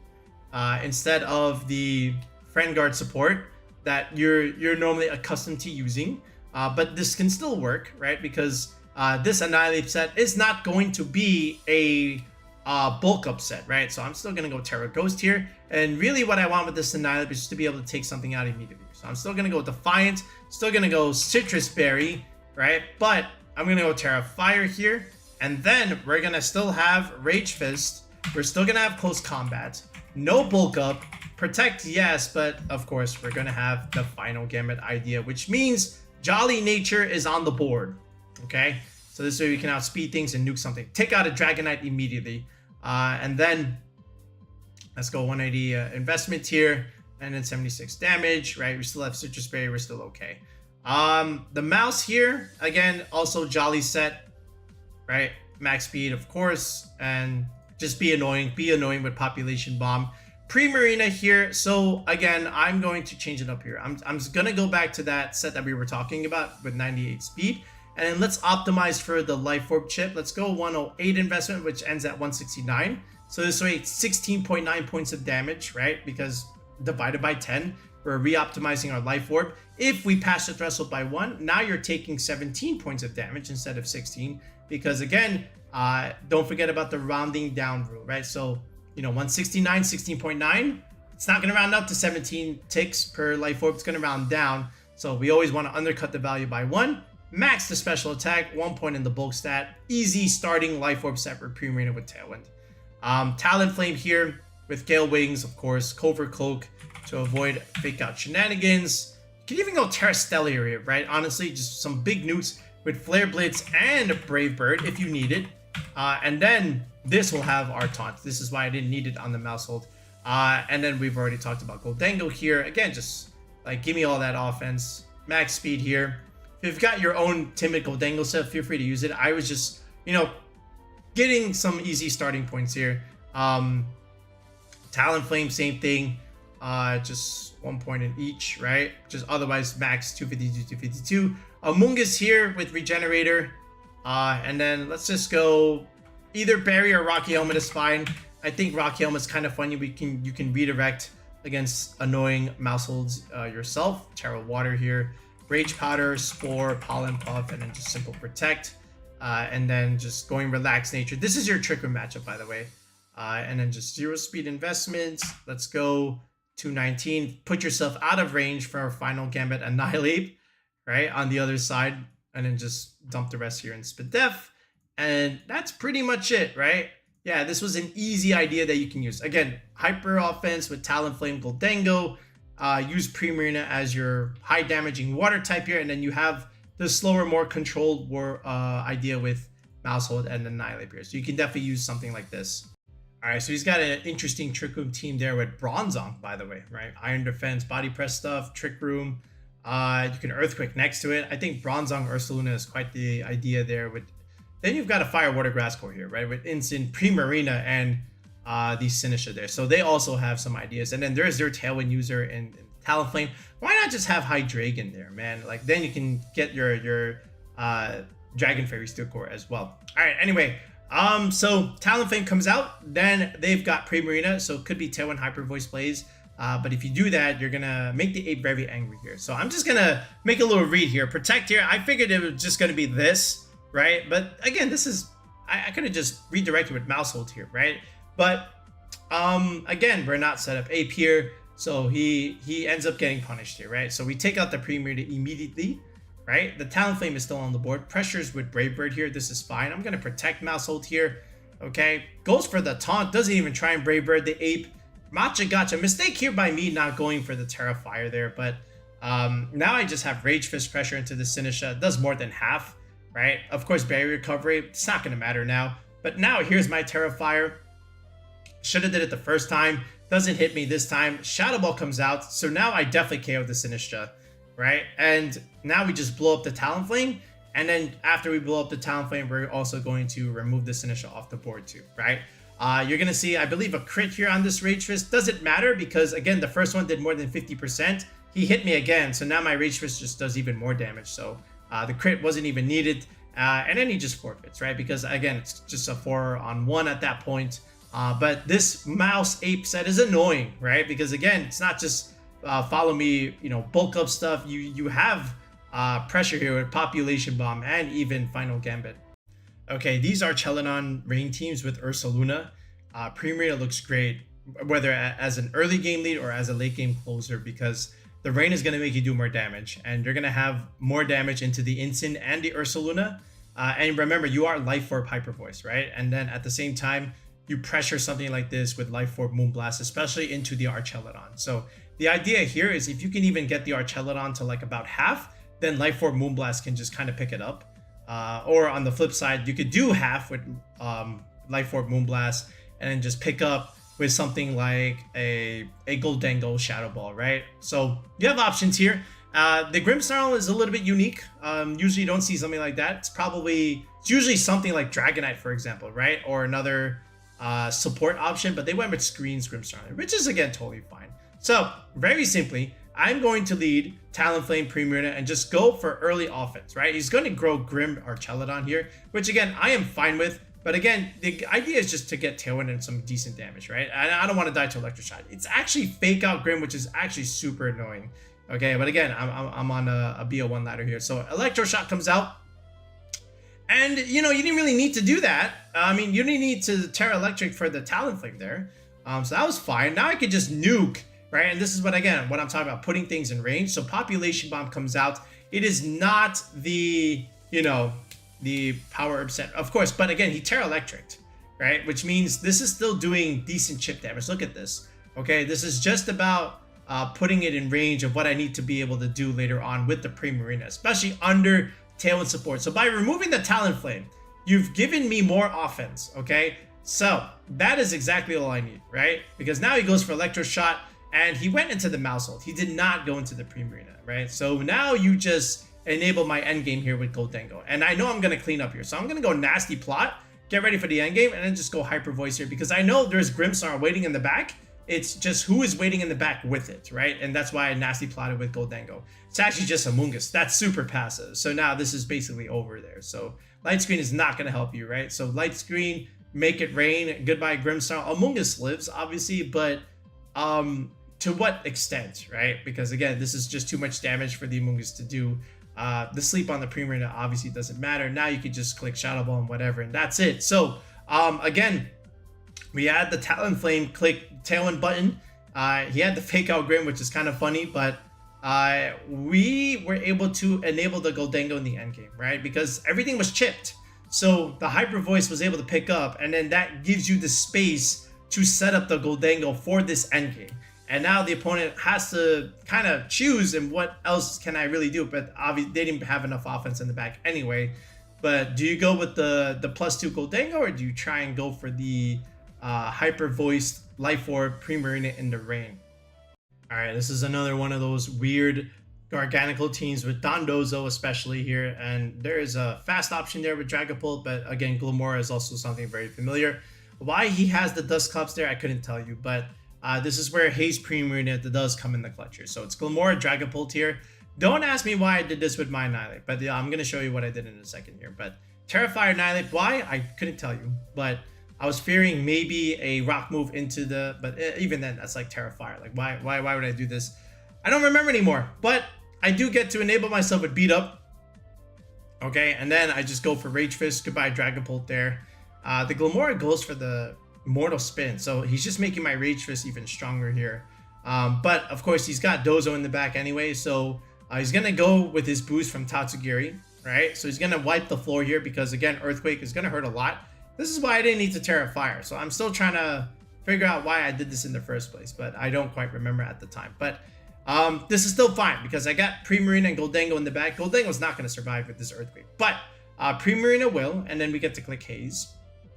instead of the Friend Guard support that you're normally accustomed to using. But this can still work, right? Because this Annihilate set is not going to be a bulk up set, right? So I'm still going to go Terra Ghost here. And really what I want with this Annihilate is just to be able to take something out immediately. So I'm still going to go Defiant, still going to go Citrus Berry, right? But I'm going to go Terra Fire here. And then we're going to still have Rage Fist. We're still going to have Close Combat. No bulk up. Protect, yes, but of course we're going to have the final Gambit idea, which means Jolly Nature is on the board, okay? So this way we can outspeed things and nuke something. Take out a Dragonite immediately. And then let's go 180 investment here, and then 76 damage, right? We still have Citrus Berry, we're still okay. The mouse here, again, also Jolly set, right? Max speed, of course, and just be annoying with Population Bomb. Primarina here, so again, I'm going to change it up here. I'm going to go back to that set that we were talking about with 98 speed. And then let's optimize for the Life Orb chip. Let's go 108 investment, which ends at 169. So this way, 16.9 points of damage, right? Because divided by 10, we're re-optimizing our Life Orb. If we pass the threshold by 1, now you're taking 17 points of damage instead of 16. Because again, don't forget about the rounding down rule, right? So, 169, 16.9, it's not going to round up to 17 ticks per Life Orb. It's going to round down. So we always want to undercut the value by 1. Max the special attack, 1 point in the bulk stat. Easy starting Life Orb set for Primarina with Tailwind. Talonflame here with Gale Wings, of course. Covert Cloak to avoid fake out shenanigans. You can even go Terra Stellar here, right? Honestly, just some big nukes with Flare Blitz and Brave Bird if you need it. And then this will have our taunt. This is why I didn't need it on the mouse hold. And then we've already talked about Goldengo here. Again, just like give me all that offense. Max speed here. If you've got your own timid Goldengo set, feel free to use it. I was just, getting some easy starting points here. Talonflame, same thing. Just 1 point in each, right? Just otherwise max 252, 252. Amoonguss here with Regenerator. And then let's just go either Berry or Rocky Helmet is fine. I think Rocky Helmet's kind of funny. You can redirect against annoying Mouseholds yourself. Terra Water here. Rage Powder, Spore, Pollen Puff, and then just simple Protect. And then just going Relax Nature. This is your Trick Room matchup, by the way. And then just 0 speed investments. Let's go 219. Put yourself out of range for our final Gambit Annihilate, right? On the other side. And then just dump the rest here in Spadef. And that's pretty much it, right? Yeah, this was an easy idea that you can use. Again, Hyper Offense with Talonflame Goldango. Use Primarina as your high damaging water type here. And then you have the slower, more controlled idea with Mousehold and Annihilate here. So you can definitely use something like this. All right, so he's got an interesting Trick Room team there with Bronzong, by the way, right? Iron Defense, Body Press stuff, Trick Room. You can Earthquake next to it. I think Bronzong Ursaluna is quite the idea there. Then you've got a Fire Water Grass Core here, right? With Instant, Primarina, and the Sinistcha there. So they also have some ideas. And then there's their Tailwind user in Talonflame. Why not just have Hydreigon there, man? Like, then you can get your Dragon Fairy Steel Core as well. All right, anyway. So Talonflame comes out, then they've got Primarina, so it could be Tailwind Hyper Voice plays. But if you do that, you're gonna make the ape very angry here. So I'm just gonna make a little read here. Protect here. I figured it was just gonna be this, right? But again, this is I could have just redirected with Mousehold here, right? But again, we're not set up ape here, so he ends up getting punished here, right? So we take out the Primarina immediately. Right, the Talonflame is still on the board. Pressures with Brave Bird here. This is fine. I'm gonna protect Mousehold here. Okay, goes for the taunt. Doesn't even try and Brave Bird the ape. Matcha Gotcha. Mistake here by me not going for the Terrifier there. But now I just have Rage Fist pressure into the Sinistcha. Does more than half. Right. Of course, Barrier Recovery. It's not gonna matter now. But now here's my Terrifier. Should have did it the first time. Doesn't hit me this time. Shadow Ball comes out. So now I definitely KO the Sinistcha. Right, and now we just blow up the Talonflame, and then after we blow up the Talonflame, we're also going to remove the Sinistcha off the board too, right? You're gonna see, I believe, a crit here on this Rage Fist. Doesn't matter because again, the first one did more than 50%. He hit me again, so now my Rage Fist just does even more damage. So the crit wasn't even needed, and then he just forfeits, right? Because again, it's just a 4-on-1 at that point. But this Mouse Ape set is annoying, right? Because again, it's not just follow me, bulk up stuff. You have pressure here with Population Bomb and even Final Gambit. Okay, these are Celadon Rain teams with Ursaluna. Primarina looks great, whether as an early game lead or as a late game closer, because the Rain is going to make you do more damage, and you're going to have more damage into the Instant and the Ursaluna. And remember, you are Life Orb Hyper Voice, right? And then at the same time, you pressure something like this with Life Orb Moonblast, especially into the Archeladon. So the idea here is if you can even get the Archeladon to like about half, then Life Orb Moonblast can just kind of pick it up. Or on the flip side, you could do half with Life Orb Moonblast and then just pick up with something like a Goldango Shadow Ball, right? So you have options here. The Grimmsnarl is a little bit unique. Usually you don't see something like that. It's usually something like Dragonite, for example, right? Or another support option, but they went with Screen's Grimmsnarl, which is again totally fine. So, very simply, I'm going to lead Talonflame Primarina and just go for early offense, right? He's going to grow Grim Archeladon here, which again, I am fine with. But again, the idea is just to get Tailwind and some decent damage, right? I don't want to die to Electroshock. It's actually fake out Grim, which is actually super annoying. Okay, but again, I'm on a BO1 ladder here. So Electroshock comes out. And, you didn't really need to do that. I mean, you didn't need to Terra Electric for the Talonflame there. So that was fine. Now I could just nuke. Right, and this is what I'm talking about, putting things in range. So Population Bomb comes out. It is not the, the power herb set, of course, but again, he Terra Electric, right? Which means this is still doing decent chip damage. Look at this, okay? This is just about putting it in range of what I need to be able to do later on with the Primarina, especially under Tailwind support. So by removing the Talonflame, you've given me more offense, okay? So that is exactly all I need, right? Because now he goes for Electroshot, and he went into the Mousehold. He did not go into the Primarina, right? So now you just enable my endgame here with Goldango. And I know I'm going to clean up here. So I'm going to go Nasty Plot, get ready for the endgame, and then just go Hyper Voice here. Because I know there's Grimmsnarl waiting in the back. it's just who is waiting in the back with it, right? And that's why I nasty plotted with Goldengo. It's actually just Amoonguss. That's super passive. So now this is basically over there. So Light Screen is not going to help you, right? So Light Screen, Make It Rain, Goodbye Grimmsnarl. Amoonguss lives, obviously, but to what extent, right? Because again, this is just too much damage for the Amoonguss to do. The sleep on the Primarina obviously doesn't matter. Now you can just click Shadow Ball and whatever, and that's it. So again, we had the Talonflame click Tailwind button. He had the Fake Out Grim, which is kind of funny, but we were able to enable the Goldengo in the endgame, right? Because everything was chipped. So the Hyper Voice was able to pick up, and then that gives you the space to set up the Goldengo for this endgame. And now the opponent has to kind of choose, and what else can I really do? But obviously they didn't have enough offense in the back anyway. But do you go with the +2 Goldengo, or do you try and go for the Hyper Voiced Life Orb Primarina in the rain? All right, this is another one of those weird Garganical teams with Dondozo especially here, and there is a fast option there with Dragapult, but again, Glimmora is also something very familiar. Why he has the Dust Clubs there, I couldn't tell you, but this is where Haze Primarina does come in the clutcher. So it's Glimmora, Dragapult here. Don't ask me why I did this with my Annihilape, but yeah, I'm going to show you what I did in a second here. But Terrifier Annihilape, why? I couldn't tell you, but I was fearing maybe a rock move into the, but even then, that's like Terrifier. Like, why would I do this? I don't remember anymore, but I do get to enable myself with Beat Up. Okay, and then I just go for Rage Fist. Goodbye, Dragapult there. The Glimmora goes for the Mortal Spin, so he's just making my Rage Fist even stronger here. But of course, he's got Dozo in the back anyway, so he's gonna go with his boost from Tatsugiri, right? So he's gonna wipe the floor here because again, Earthquake is gonna hurt a lot. This is why I didn't need to Terra Fire, so I'm still trying to figure out why I did this in the first place, but I don't quite remember at the time. But this is still fine because I got Primarina and Goldengo in the back. Goldengo's not going to survive with this Earthquake, but Primarina will, and then we get to click Haze.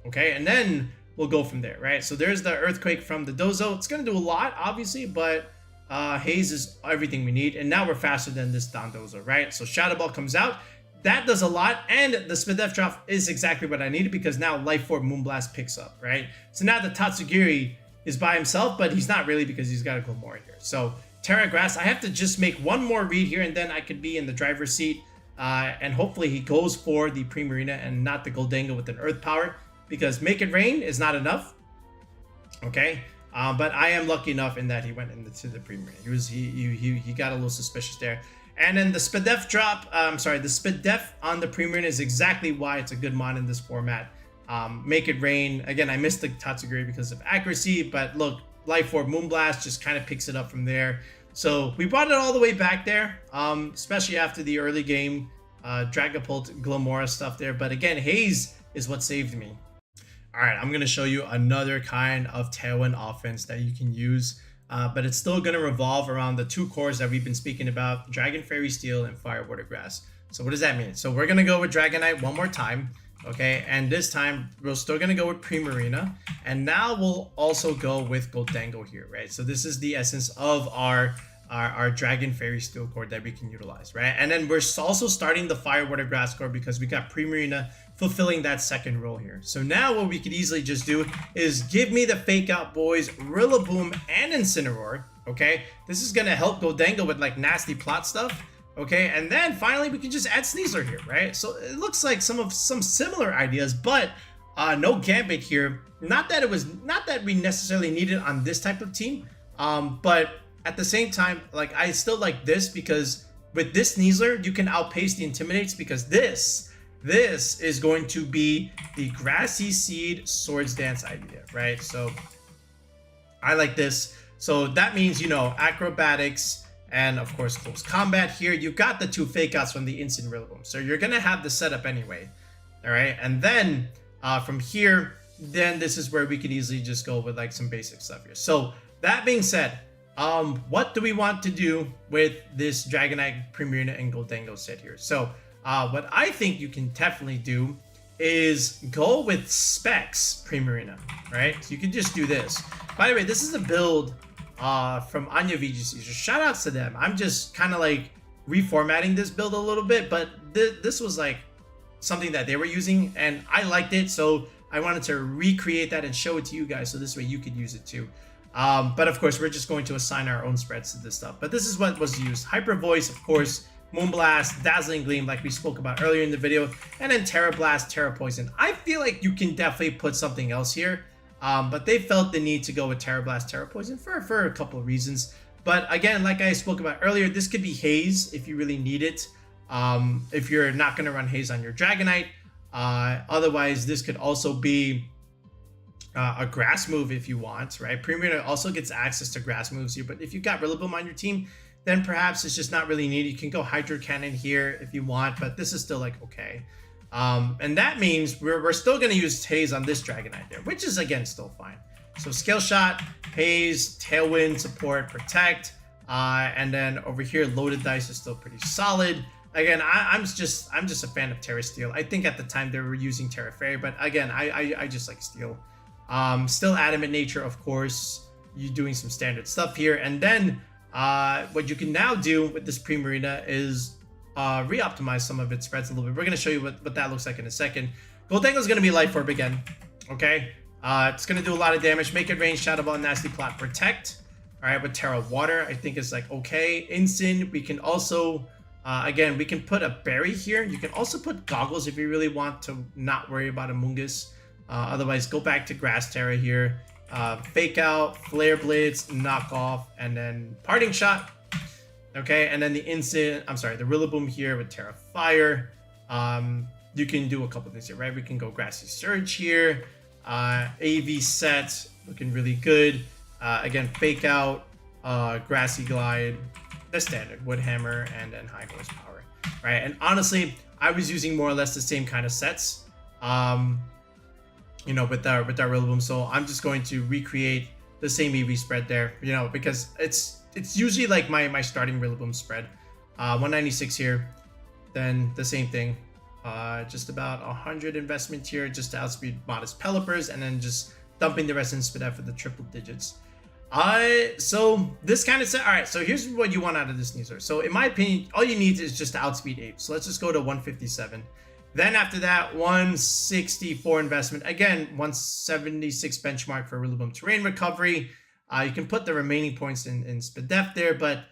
Okay, and then we'll go from there, right? So there's the Earthquake from the Dozo. It's going to do a lot, obviously, but Haze is everything we need, and now we're faster than this Dondozo, right? So Shadow Ball comes out. That does a lot, and the Spadef Drop is exactly what I needed because now Life Orb Moonblast picks up, right? So now the Tatsugiri is by himself, but he's not really because he's got a Glimmora here. So Terra Grass, I have to just make one more read here, and then I could be in the driver's seat, and hopefully he goes for the Primarina and not the Goldengo with an Earth Power, because Make It Rain is not enough, okay? But I am lucky enough in that he went into the Primarina. He got a little suspicious there. And then the Spadef drop, the Spadef on the Primarina is exactly why it's a good mod in this format. Make It Rain, again, I missed the Tatsugiri because of accuracy, but look, Life Orb Moonblast just kind of picks it up from there. So we brought it all the way back there, especially after the early game Dragapult, Glimmora stuff there. But again, Haze is what saved me. All right, I'm going to show you another kind of Tailwind offense that you can use. But it's still going to revolve around the two cores that we've been speaking about, Dragon Fairy Steel and Fire Water Grass. So what does that mean? So we're going to go with Dragonite one more time, okay? And this time, we're still going to go with Primarina. And now we'll also go with Goldengo here, right? So this is the essence of our Dragon Fairy Steel core that we can utilize, right? And then we're also starting the Fire Water Grass core because we got Primarina fulfilling that second role here. So now what we could easily just do is give me the Fake Out Boys, Rillaboom, and Incineroar, okay? This is gonna help Goldengo with like nasty plot stuff, okay? And then finally we can just add Sneasler here, right? So it looks like some similar ideas, but no Gambit here. Not that we necessarily need it on this type of team, but at the same time, like I still like this because with this Sneasler, you can outpace the Intimidates because this is going to be the Grassy Seed Swords Dance idea, right? So I like this. So that means, you know, acrobatics and of course close combat here. You've got the two Fake Outs from the Instant Rillaboom. So you're going to have the setup anyway. All right. And then from here, then this is where we could easily just go with like some basic stuff here. So that being said, what do we want to do with this Dragonite, Primarina, and Goldengo set here? So what I think you can definitely do is go with Specs Primarina, right? So you can just do this. By the way, this is a build from Anya VGC. So shout outs to them. I'm just kind of like reformatting this build a little bit, but this was like something that they were using and I liked it. So I wanted to recreate that and show it to you guys. So this way you could use it too. But of course, we're just going to assign our own spreads to this stuff. But this is what was used. Hyper Voice, of course, Moonblast, Dazzling Gleam, like we spoke about earlier in the video, and then Terra Blast, Terra Poison. I feel like you can definitely put something else here, but they felt the need to go with Terra Blast, Terra Poison for a couple of reasons. But again, like I spoke about earlier, this could be Haze if you really need it. If you're not going to run Haze on your Dragonite. Otherwise, this could also be a grass move if you want, right? Primarina also gets access to grass moves here, but if you've got Rillaboom on your team, then perhaps it's just not really needed. You can go Hydro Cannon here if you want, but this is still like okay. And that means we're still going to use Haze on this Dragonite there, which is again still fine. So Scale Shot, Haze, Tailwind, Support, Protect, and then over here Loaded Dice is still pretty solid. Again, I'm just a fan of Terra Steel. I think at the time they were using Terra Fairy, but again, I just like Steel. Still Adamant Nature, of course. You're doing some standard stuff here, and then what you can now do with this Primarina is re-optimize some of its spreads a little bit. We're going to show you what that looks like in a second. Goldango is going to be Life Orb again. Okay, it's going to do a lot of damage. Make it range, Shadow Ball, Nasty Plot, Protect. All right, with Terra Water, I think is like okay. Instant. We can also again, we can put a Berry here. You can also put Goggles if you really want to not worry about a Mungus. Otherwise, go back to Grass Terra here. Fake Out, Flare Blitz, Knock Off, and then Parting Shot. Okay, and then the Rillaboom here with Terra Fire. You can do a couple things here, right? We can go Grassy Surge here. AV set, looking really good. Again, Fake Out, Grassy Glide, the standard Wood Hammer, and then High Horsepower, right? And honestly, I was using more or less the same kind of sets. You know, with our Rillaboom, so I'm just going to recreate the same EV spread there, you know, because it's usually like my starting Rillaboom spread. 196 here, then the same thing, just about 100 investment here just to outspeed Modest Pelipper's, and then just dumping the rest in Spidef for the triple digits. So this kind of set. All right, so here's what you want out of this Sneasler. So in my opinion, all you need is just to outspeed Ape. So let's just go to 157. Then after that, 164 investment. Again, 176 benchmark for Rillaboom Terrain Recovery. You can put the remaining points in Spidef there, but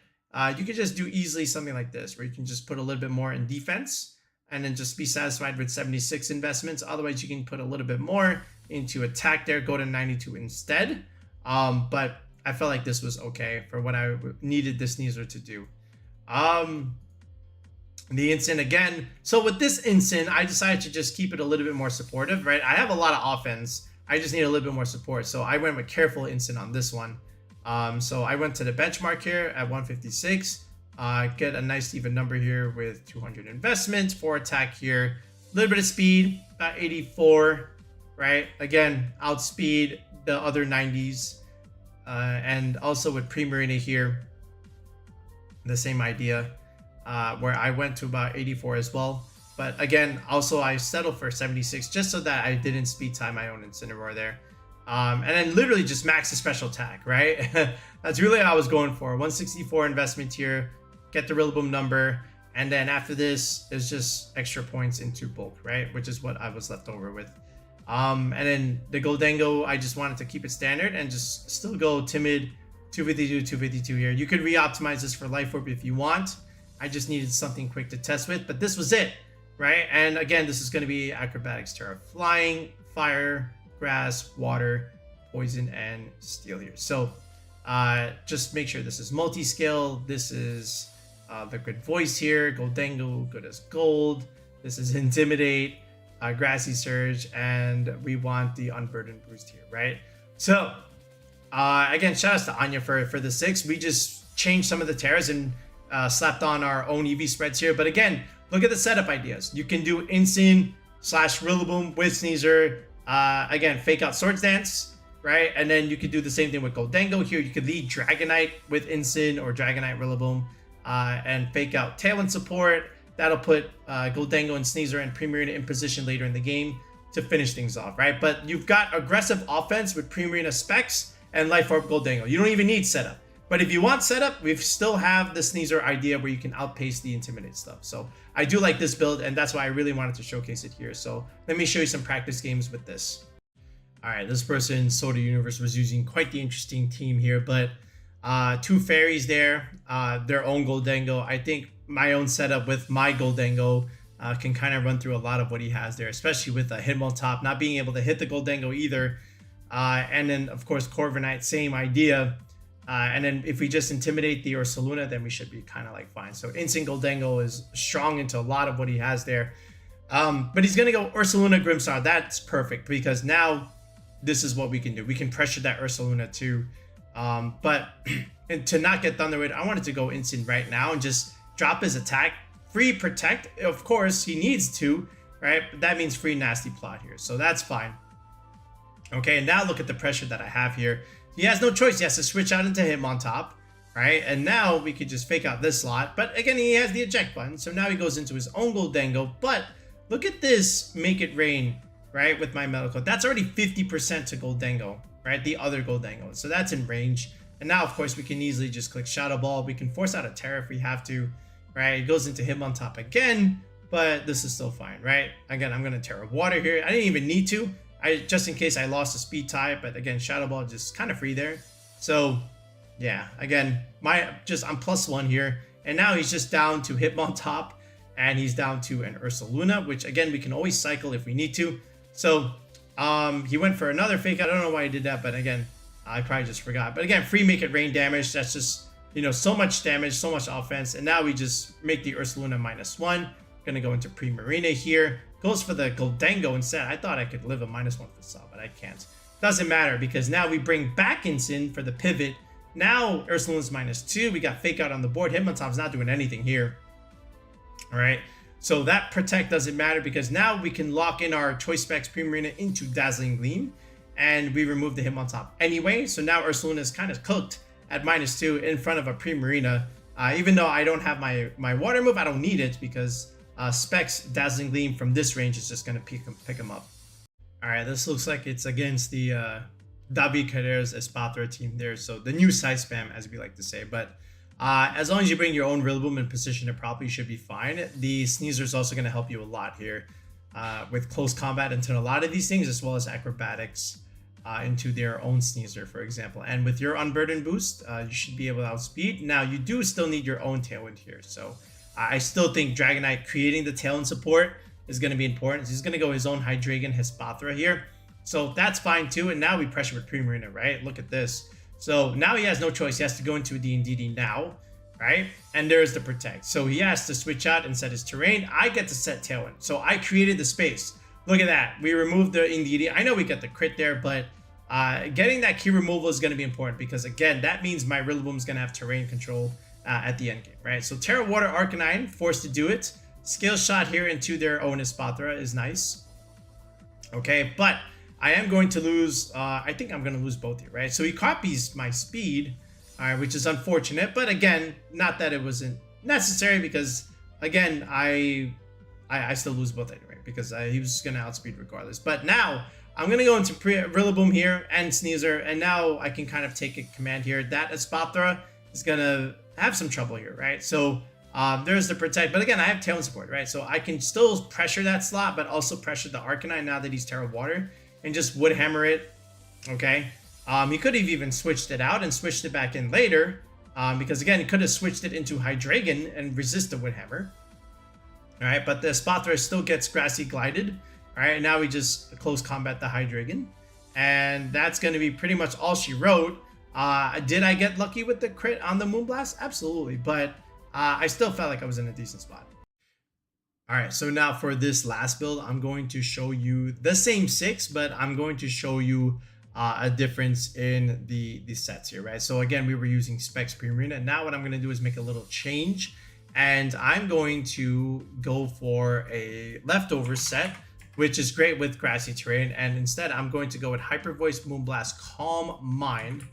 you could just do easily something like this, where you can just put a little bit more in defense and then just be satisfied with 76 investments. Otherwise, you can put a little bit more into attack there, go to 92 instead. But I felt like this was okay for what I needed this Sneasler to do. The Instant again. So with this Instant, I decided to just keep it a little bit more supportive, right? I have a lot of offense. I just need a little bit more support. So I went with Careful Instant on this one. So I went to the benchmark here at 156. Get a nice even number here with 200 investment, 4 attack here. A little bit of speed, about 84, right? Again, outspeed the other 90s. And also with Primarina here, the same idea. Where I went to about 84 as well. But again, also I settled for 76 just so that I didn't speed time my own Incineroar there. And then literally just max the special attack, right? That's really what I was going for. 164 investment here, get the Rillaboom number, and then after this is just extra points into bulk, right? Which is what I was left over with. And then the Goldango, I just wanted to keep it standard and just still go Timid, 252, 252 here. You could re-optimize this for Life Orb if you want. I just needed something quick to test with, but this was it, right? And again, this is going to be Acrobatics, Terra, Flying, Fire, Grass, Water, Poison, and Steel here. So just make sure this is multi-scale. This is Liquid Voice here, Goldango, good as gold. This is Intimidate, Grassy Surge, and we want the Unburdened Boost here, right? So again, shout outs to Anya for the 6. We just changed some of the Terras and slapped on our own EV spreads here. But again, look at the setup ideas. You can do Instant / Rillaboom with Sneasler. Again, Fake Out Swords Dance, right? And then you could do the same thing with Goldango here. You could lead Dragonite with Instant or Dragonite Rillaboom and Fake Out Tailwind support. That'll put Goldango and Sneasler and Primarina in position later in the game to finish things off, right? But you've got aggressive offense with Primarina specs and Life Orb Goldango. You don't even need setup. But if you want setup, we still have the Sneasler idea where you can outpace the Intimidate stuff. So I do like this build, and that's why I really wanted to showcase it here. So let me show you some practice games with this. All right, this person, Soda Universe, was using quite the interesting team here, but two fairies there, their own Goldengo. I think my own setup with my Goldengo can kind of run through a lot of what he has there, especially with a Hitmontop not being able to hit the Goldengo either. And then, of course, Corviknight, same idea. And then if we just intimidate the Ursaluna, then we should be kind of like fine. So Instant Goldengo is strong into a lot of what he has there. But he's going to go Ursaluna Grimmsnarl. That's perfect because now this is what we can do. We can pressure that Ursaluna too. But and to not get Thunder Wave, I wanted to go instant right now and just drop his attack. Free Protect. Of course, he needs to, right? But that means free Nasty Plot here. So that's fine. Okay, and now look at the pressure that I have here. He has no choice. He has to switch out into Hitmontop, right? And now we could just fake out this slot. But again, he has the eject button. So now he goes into his own Goldengo. But look at this Make It Rain, right? With my Metal Coat. That's already 50% to Goldengo, right? The other Goldengo. So that's in range. And now, of course, we can easily just click Shadow Ball. We can force out a Terra if we have to, right? It goes into Hitmontop again. But this is still fine, right? Again, I'm going to Terra Water here. I didn't even need to. Just in case I lost a speed tie, but again, Shadow Ball just kind of free there. So yeah, again, I'm +1 here, and now he's just down to Hitmontop, and he's down to an Ursaluna, which again we can always cycle if we need to. So he went for another fake. I don't know why he did that, but again, I probably just forgot. But again, free Make It Rain damage. That's just, you know, so much damage, so much offense, and now we just make the Ursaluna -1. Gonna go into Primarina here. Goes for the Goldengo instead. I thought I could live a -1 facade, but I can't. Doesn't matter because now we bring back Instant for the pivot. Now Ursaluna's -2. We got Fake Out on the board. Hitmontop's not doing anything here. All right. So that Protect doesn't matter because now we can lock in our Choice Specs Primarina into Dazzling Gleam. And we remove the Hitmontop anyway. So now Ursaluna is kind of cooked at -2 in front of a Primarina. Even though I don't have my water move, I don't need it because Specs Dazzling Gleam from this range is just going to pick him up. All right, this looks like it's against the David Carrera's Espathra team there. So the new side spam, as we like to say. But as long as you bring your own Rillaboom and position it properly, you should be fine. The Sneasler is also going to help you a lot here with close combat into a lot of these things, as well as acrobatics into their own Sneasler, for example. And with your Unburden boost, you should be able to outspeed. Now, you do still need your own Tailwind here. So I still think Dragonite creating the Tailwind support is going to be important. He's going to go his own Hydreigon Hespetra here. So that's fine too. And now we pressure with Primarina, right? Look at this. So now he has no choice. He has to go into a D&DD now, right? And there's the Protect. So he has to switch out and set his terrain. I get to set Tailwind. So I created the space. Look at that. We removed the D&DD. I know we got the crit there, but getting that key removal is going to be important because, again, that means my Rillaboom is going to have terrain control at the end game, right? So Terra Water Arcanine, forced to do it. Scale Shot here into their own Espathra is nice. Okay, but I am going to lose, I think I'm going to lose both here, right? So he copies my speed, all right, which is unfortunate. But again, not that it wasn't necessary because, again, I still lose both anyway because he was going to outspeed regardless. But now I'm going to go into Rillaboom here and Sneasler, and now I can kind of take a command here. That Espathra is going to have some trouble here, right? So there's the Protect, but again, I have Tailwind support, right? So I can still pressure that slot, but also pressure the Arcanine now that he's Terra Water and just Wood Hammer it, okay? He could have even switched it out and switched it back in later because again, he could have switched it into Hydreigon and resist the Wood Hammer, all right? But the Espathra still gets Grassy glided, all right? Now we just close combat the Hydreigon, and that's going to be pretty much all she wrote. Did I get lucky with the crit on the Moonblast? Absolutely, but I still felt like I was in a decent spot. All right, so now for this last build, I'm going to show you the same 6, but I'm going to show you a difference in the sets here, right? So again, we were using Specs Primarina. Now what I'm going to do is make a little change, and I'm going to go for a leftover set, which is great with Grassy terrain, and instead I'm going to go with Hyper Voice, Moonblast, Calm Mind,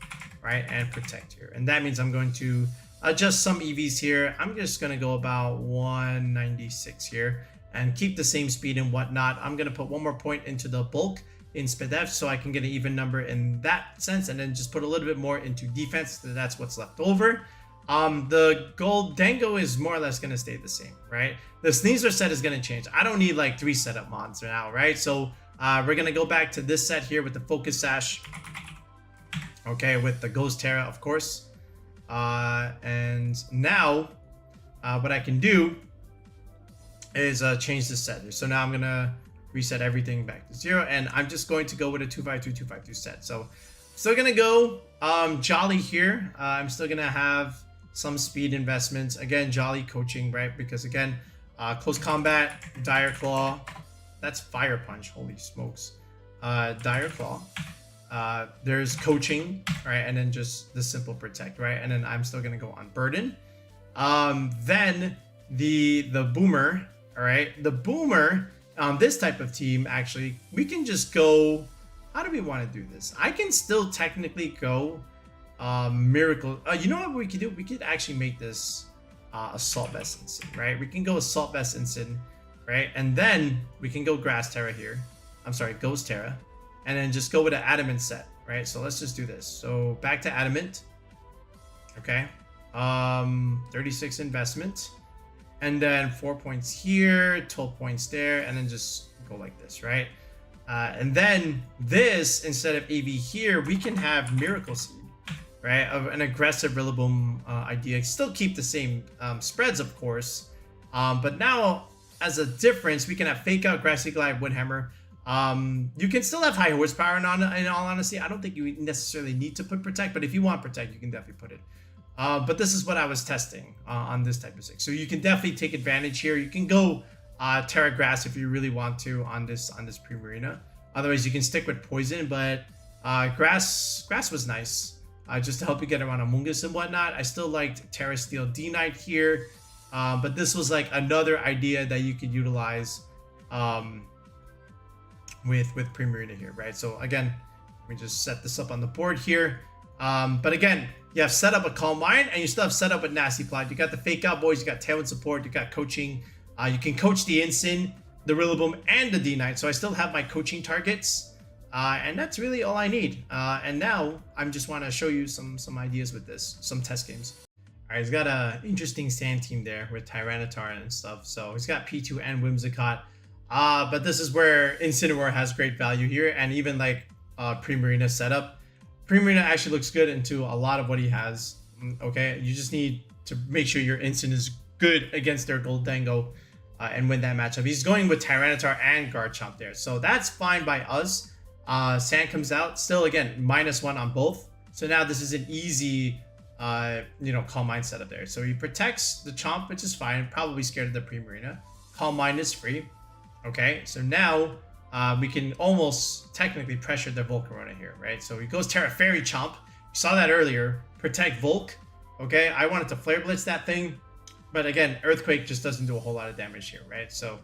right, and Protect here. And that means I'm going to adjust some EVs here. I'm just going to go about 196 here and keep the same speed and whatnot. I'm going to put one more point into the bulk in SpDef so I can get an even number in that sense, and then just put a little bit more into defense. So that's what's left over. The Goldengo is more or less going to stay the same, right? The Sneasler set is going to change. I don't need like 3 setup mods now, right? So We're gonna go back to this set here with the Focus Sash. Okay, with the Ghost Terra, of course. And now, what I can do is change this set here. So now I'm gonna reset everything back to 0, and I'm just going to go with a 252-252 set. So still gonna go Jolly here. I'm still gonna have some speed investments. Again, Jolly coaching, right? Because again, close combat, Dire Claw. That's Fire Punch, holy smokes. Dire Claw. There's coaching, right? And then just the simple protect, right? And then I'm still gonna go on Burden. Then the Boomer, all right? The Boomer on this type of team, actually, we can just go. How do we want to do this? I can still technically go Miracle. You know what we could do? We could actually make this Assault Vest Instant, right? We can go Assault Vest Instant, right? And then we can go Grass Terra here. I'm sorry, Ghost Terra. And then just go with an Adamant set, right? So let's just do this. So back to Adamant. Okay. 36 investment. And then 4 points here, 12 points there, and then just go like this, right? And then this, instead of AV here, we can have Miracle Seed, right? An aggressive Rillaboom idea. Still keep the same spreads, of course. But now, as a difference, we can have Fake Out, Grassy Glide, Woodhammer. You can still have high horsepower in all honesty. I don't think you necessarily need to put Protect, but if you want Protect, you can definitely put it. But this is what I was testing on this type of stick. So you can definitely take advantage here. You can go Terra Grass if you really want to on this Primarina. Otherwise, you can stick with Poison, but Grass was nice. Just to help you get around Amoonguss and whatnot. I still liked Terra Steel D-Knight here. But this was like another idea that you could utilize with Primarina here, right? So again, we just set this up on the board here. But again, you have set up a Calm Mind, and you still have set up a Nasty Plot. You got the Fake Out boys, you got Tailwind support, you got coaching. You can coach the Instant, the Rillaboom, and the D-Knight. So I still have my coaching targets. And that's really all I need. And now I just want to show you some ideas with this, some test games. All right, he's got an interesting sand team there with Tyranitar and stuff. So he's got P2 and Whimsicott. But this is where Incineroar has great value here, and even like Primarina setup. Primarina actually looks good into a lot of what he has. Okay, you just need to make sure your Instant is good against their Goldango and win that matchup. He's going with Tyranitar and Garchomp there, so that's fine by us. Sand comes out, still again -1 on both. So now this is an easy, Calm Mind setup there. So he protects the Chomp, which is fine. Probably scared of the Primarina. Calm Mind is free. Okay, so now we can almost technically pressure the Volcarona here, right? So he goes Terra Fairy Chomp. You saw that earlier. Protect Volk. Okay, I wanted to Flare Blitz that thing, but again, Earthquake just doesn't do a whole lot of damage here, right? So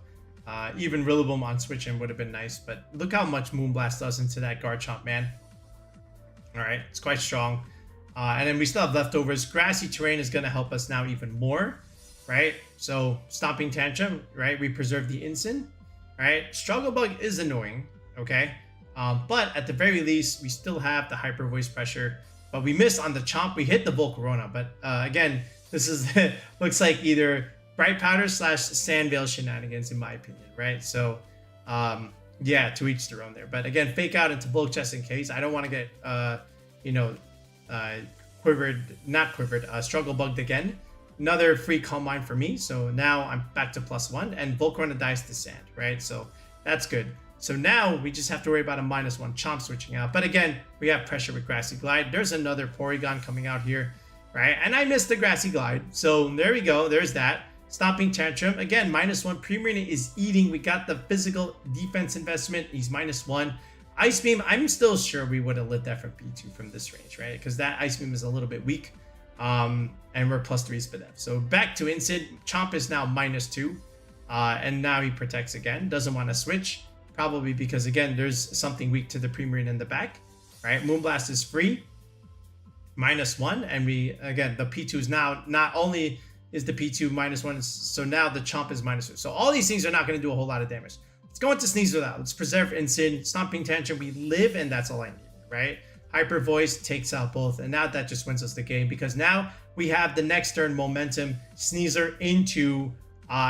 even Rillaboom on switching would have been nice, but look how much Moonblast does into that Garchomp, man. All right, it's quite strong. And then we still have leftovers. Grassy terrain is going to help us now even more, right? So Stomping Tantrum, right? We preserve the Instant. Right, Struggle Bug is annoying, okay? But at the very least, we still have the Hyper Voice Pressure. But we missed on the Chomp. We hit the Volcarona. But again, this is looks like either Bright Powder / Sandvale shenanigans, in my opinion, right? So, yeah, to each their own there. But again, Fake Out into Bulk just in case. I don't want to get, Struggle Bugged again. Another free Calm Mind for me. So now I'm back to +1, and Volcarona dies to Sand, right? So that's good. So now we just have to worry about a -1 Chomp switching out. But again, we have pressure with Grassy Glide. There's another Porygon coming out here, right? And I missed the Grassy Glide. So there we go. There's that. Stomping Tantrum. Again, -1. Primarina is eating. We got the physical defense investment. He's -1. Ice Beam, I'm still sure we would have lit that from P2 from this range, right? Because that Ice Beam is a little bit weak. And we're +3 Spadef. So back to Instant. Chomp is now -2. And now he protects again. Doesn't want to switch. Probably because, again, there's something weak to the Primarina in the back. Right? Moonblast is free. -1. And we, again, the P2 is now, not only is the P2 -1, so now the Chomp is -2. So all these things are not going to do a whole lot of damage. Let's go into Sneasler out. Let's preserve Instant. Stomping Tantrum. We live, and that's all I need. Right? Hyper Voice takes out both, and now that just wins us the game, because now we have the next turn momentum. Sneasler into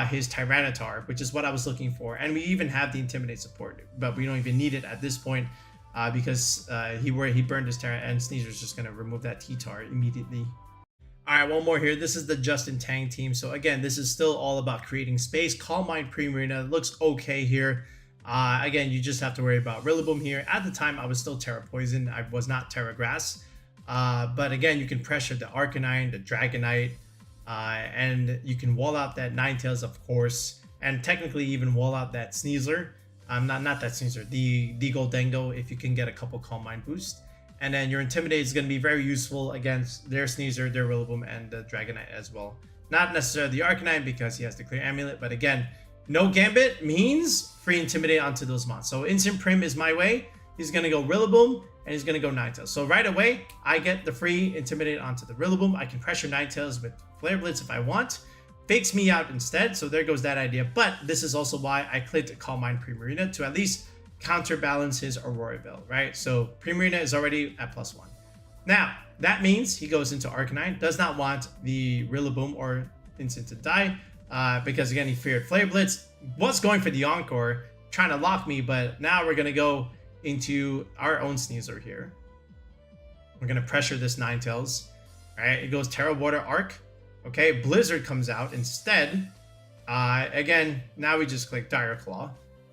his Tyranitar, which is what I was looking for. And we even have the Intimidate support, but we don't even need it at this point because he burned his Terra, and Sneasler's just going to remove that T-Tar immediately. All right, one more here. This is the Justin Tang team. So again, this is still all about creating space. Calm Mind Primarina looks okay here. Again, you just have to worry about Rillaboom here. At the time, I was still Terra Poison. I was not Terra Grass. But again, you can pressure the Arcanine, the Dragonite, and you can wall out that Ninetales, of course, and technically even wall out that Sneasler. Not that Sneasler, the Goldengo, if you can get a couple Calm Mind boost. And then your Intimidate is going to be very useful against their Sneasler, their Rillaboom, and the Dragonite as well. Not necessarily the Arcanine because he has the Clear Amulet, but again, no Gambit means free Intimidate onto those mons. So Instant Prim is my way. He's going to go Rillaboom, and he's going to go Ninetales. So right away, I get the free Intimidate onto the Rillaboom. I can pressure Ninetales with Flare Blitz if I want. Fakes me out instead, so there goes that idea. But this is also why I clicked Calm Mind Primarina to at least counterbalance his Aurora Veil, right? So Primarina is already at +1. Now, that means he goes into Arcanine, does not want the Rillaboom or Instant to die, because again, he feared Flare Blitz, was going for the Encore, trying to lock me, but now we're going to go into our own Sneasler here. We're going to pressure this Ninetales, right? It goes Terra Water Arc, okay? Blizzard comes out instead. Again, now we just click Dire Claw,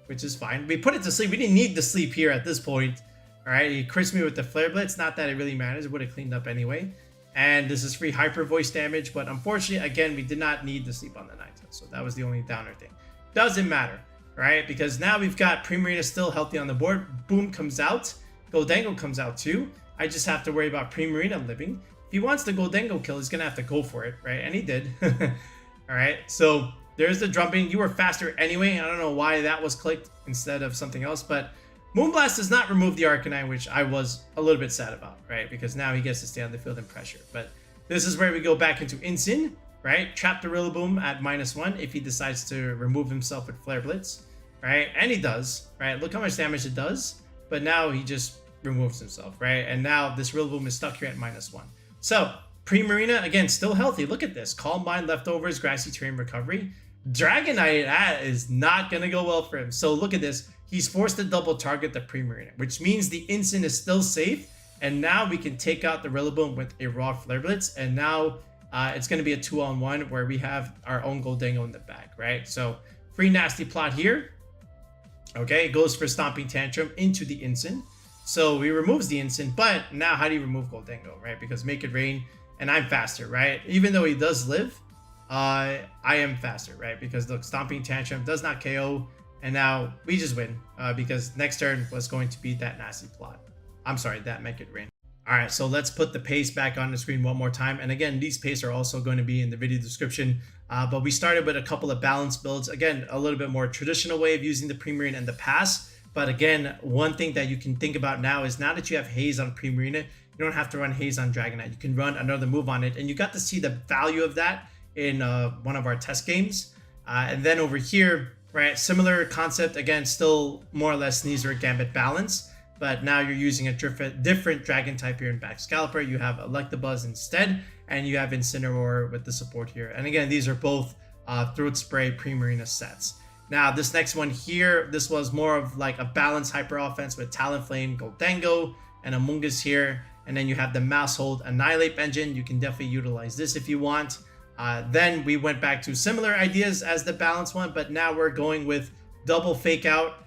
which is fine. We put it to sleep. We didn't need the sleep here at this point. All right, he crits me with the Flare Blitz. Not that it really matters. It would have cleaned up anyway. And this is free Hyper Voice damage. But unfortunately, again, we did not need the sleep on the Ninetales. So that was the only downer thing. Doesn't matter, right? Because now we've got Primarina still healthy on the board. Boom comes out. Goldengo comes out too. I just have to worry about Primarina living. If he wants the Goldengo kill, he's going to have to go for it, right? And he did. All right, so there's the Drumping. You were faster anyway. I don't know why that was clicked instead of something else, but Moonblast does not remove the Arcanine, which I was a little bit sad about, right? Because now he gets to stay on the field and pressure. But this is where we go back into Incin, right? Trap the Rillaboom at -1 if he decides to remove himself with Flare Blitz, right? And he does, right? Look how much damage it does. But now he just removes himself, right? And now this Rillaboom is stuck here at -1. So Primarina, again, still healthy. Look at this. Calm Mind, Leftovers, Grassy Terrain Recovery. Dragonite, that is not going to go well for him. So look at this. He's forced to double target the Primarina, which means the Instant is still safe. And now we can take out the Rillaboom with a raw Flare Blitz. And now it's going to be a 2-on-1 where we have our own Goldengo in the back, right? So free Nasty Plot here. Okay, it goes for Stomping Tantrum into the Instant. So he removes the Instant, but now how do you remove Goldengo, right? Because Make It Rain, and I'm faster, right? Even though he does live, I am faster, right? Because the Stomping Tantrum does not KO, and now we just win because next turn was going to be that Nasty Plot. I'm sorry, that Make It Rain. All right, so let's put the paste back on the screen one more time. And again, these pastes are also going to be in the video description. But we started with a couple of balanced builds. Again, a little bit more traditional way of using the Primarina and the pass. But again, one thing that you can think about now is now that you have Haze on Primarina, you don't have to run Haze on Dragonite. You can run another move on it. And you got to see the value of that in one of our test games. And then over here, right, similar concept. Again, still more or less Sneasler Gambit balance. But now you're using a different dragon type here in Baxcalibur. You have Electabuzz instead, and you have Incineroar with the support here. And again, these are both Throat Spray Primarina sets. Now, this next one here, this was more of like a balanced hyper offense with Talonflame, Goldengo, and Amoonguss here. And then you have the Mouse Hold Annihilate engine. You can definitely utilize this if you want. Then we went back to similar ideas as the balanced one, but now we're going with double Fake Out.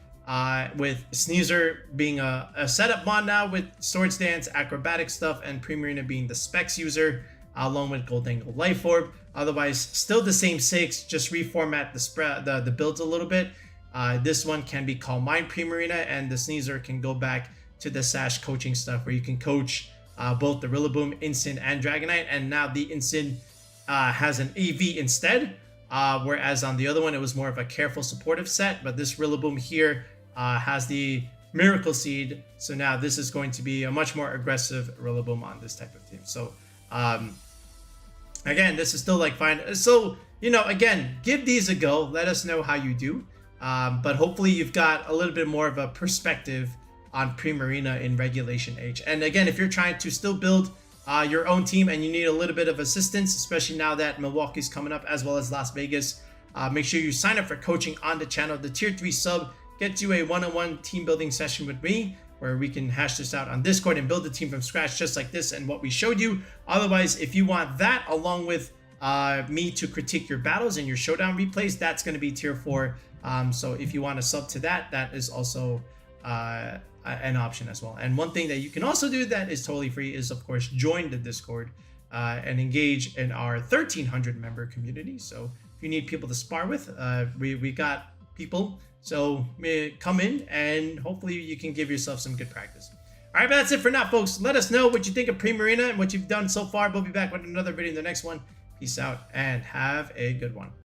With Sneasler being a setup mod now with Swords Dance, acrobatic stuff, and Primarina being the specs user, along with Goldengo Life Orb. Otherwise, still the same 6, just reformat the builds a little bit. This one can be called Mind Primarina, and the Sneasler can go back to the Sash coaching stuff where you can coach both the Rillaboom, Instant, and Dragonite. And now the Instant has an EV instead, whereas on the other one, it was more of a careful supportive set. But this Rillaboom here has the Miracle Seed. So now this is going to be a much more aggressive Rillaboom on this type of team. So again, this is still like fine. So, you know, again, give these a go. Let us know how you do. But hopefully you've got a little bit more of a perspective on Primarina in Regulation H. And again, if you're trying to still build your own team and you need a little bit of assistance, especially now that Milwaukee's coming up as well as Las Vegas, Make sure you sign up for coaching on the channel. The tier 3 sub gets you a one-on-one team building session with me, where we can hash this out on Discord and build a team from scratch just like this and what we showed you. Otherwise, if you want that along with me to critique your battles and your showdown replays, that's going to be tier 4. So if you want to sub to that, that is also an option as well. And one thing that you can also do that is totally free is, of course, join the Discord and engage in our 1,300 member community. So if you need people to spar with, we got people. So come in and hopefully you can give yourself some good practice. All right, but that's it for now, folks. Let us know what you think of Primarina and what you've done so far. We'll be back with another video in the next one. Peace out and have a good one.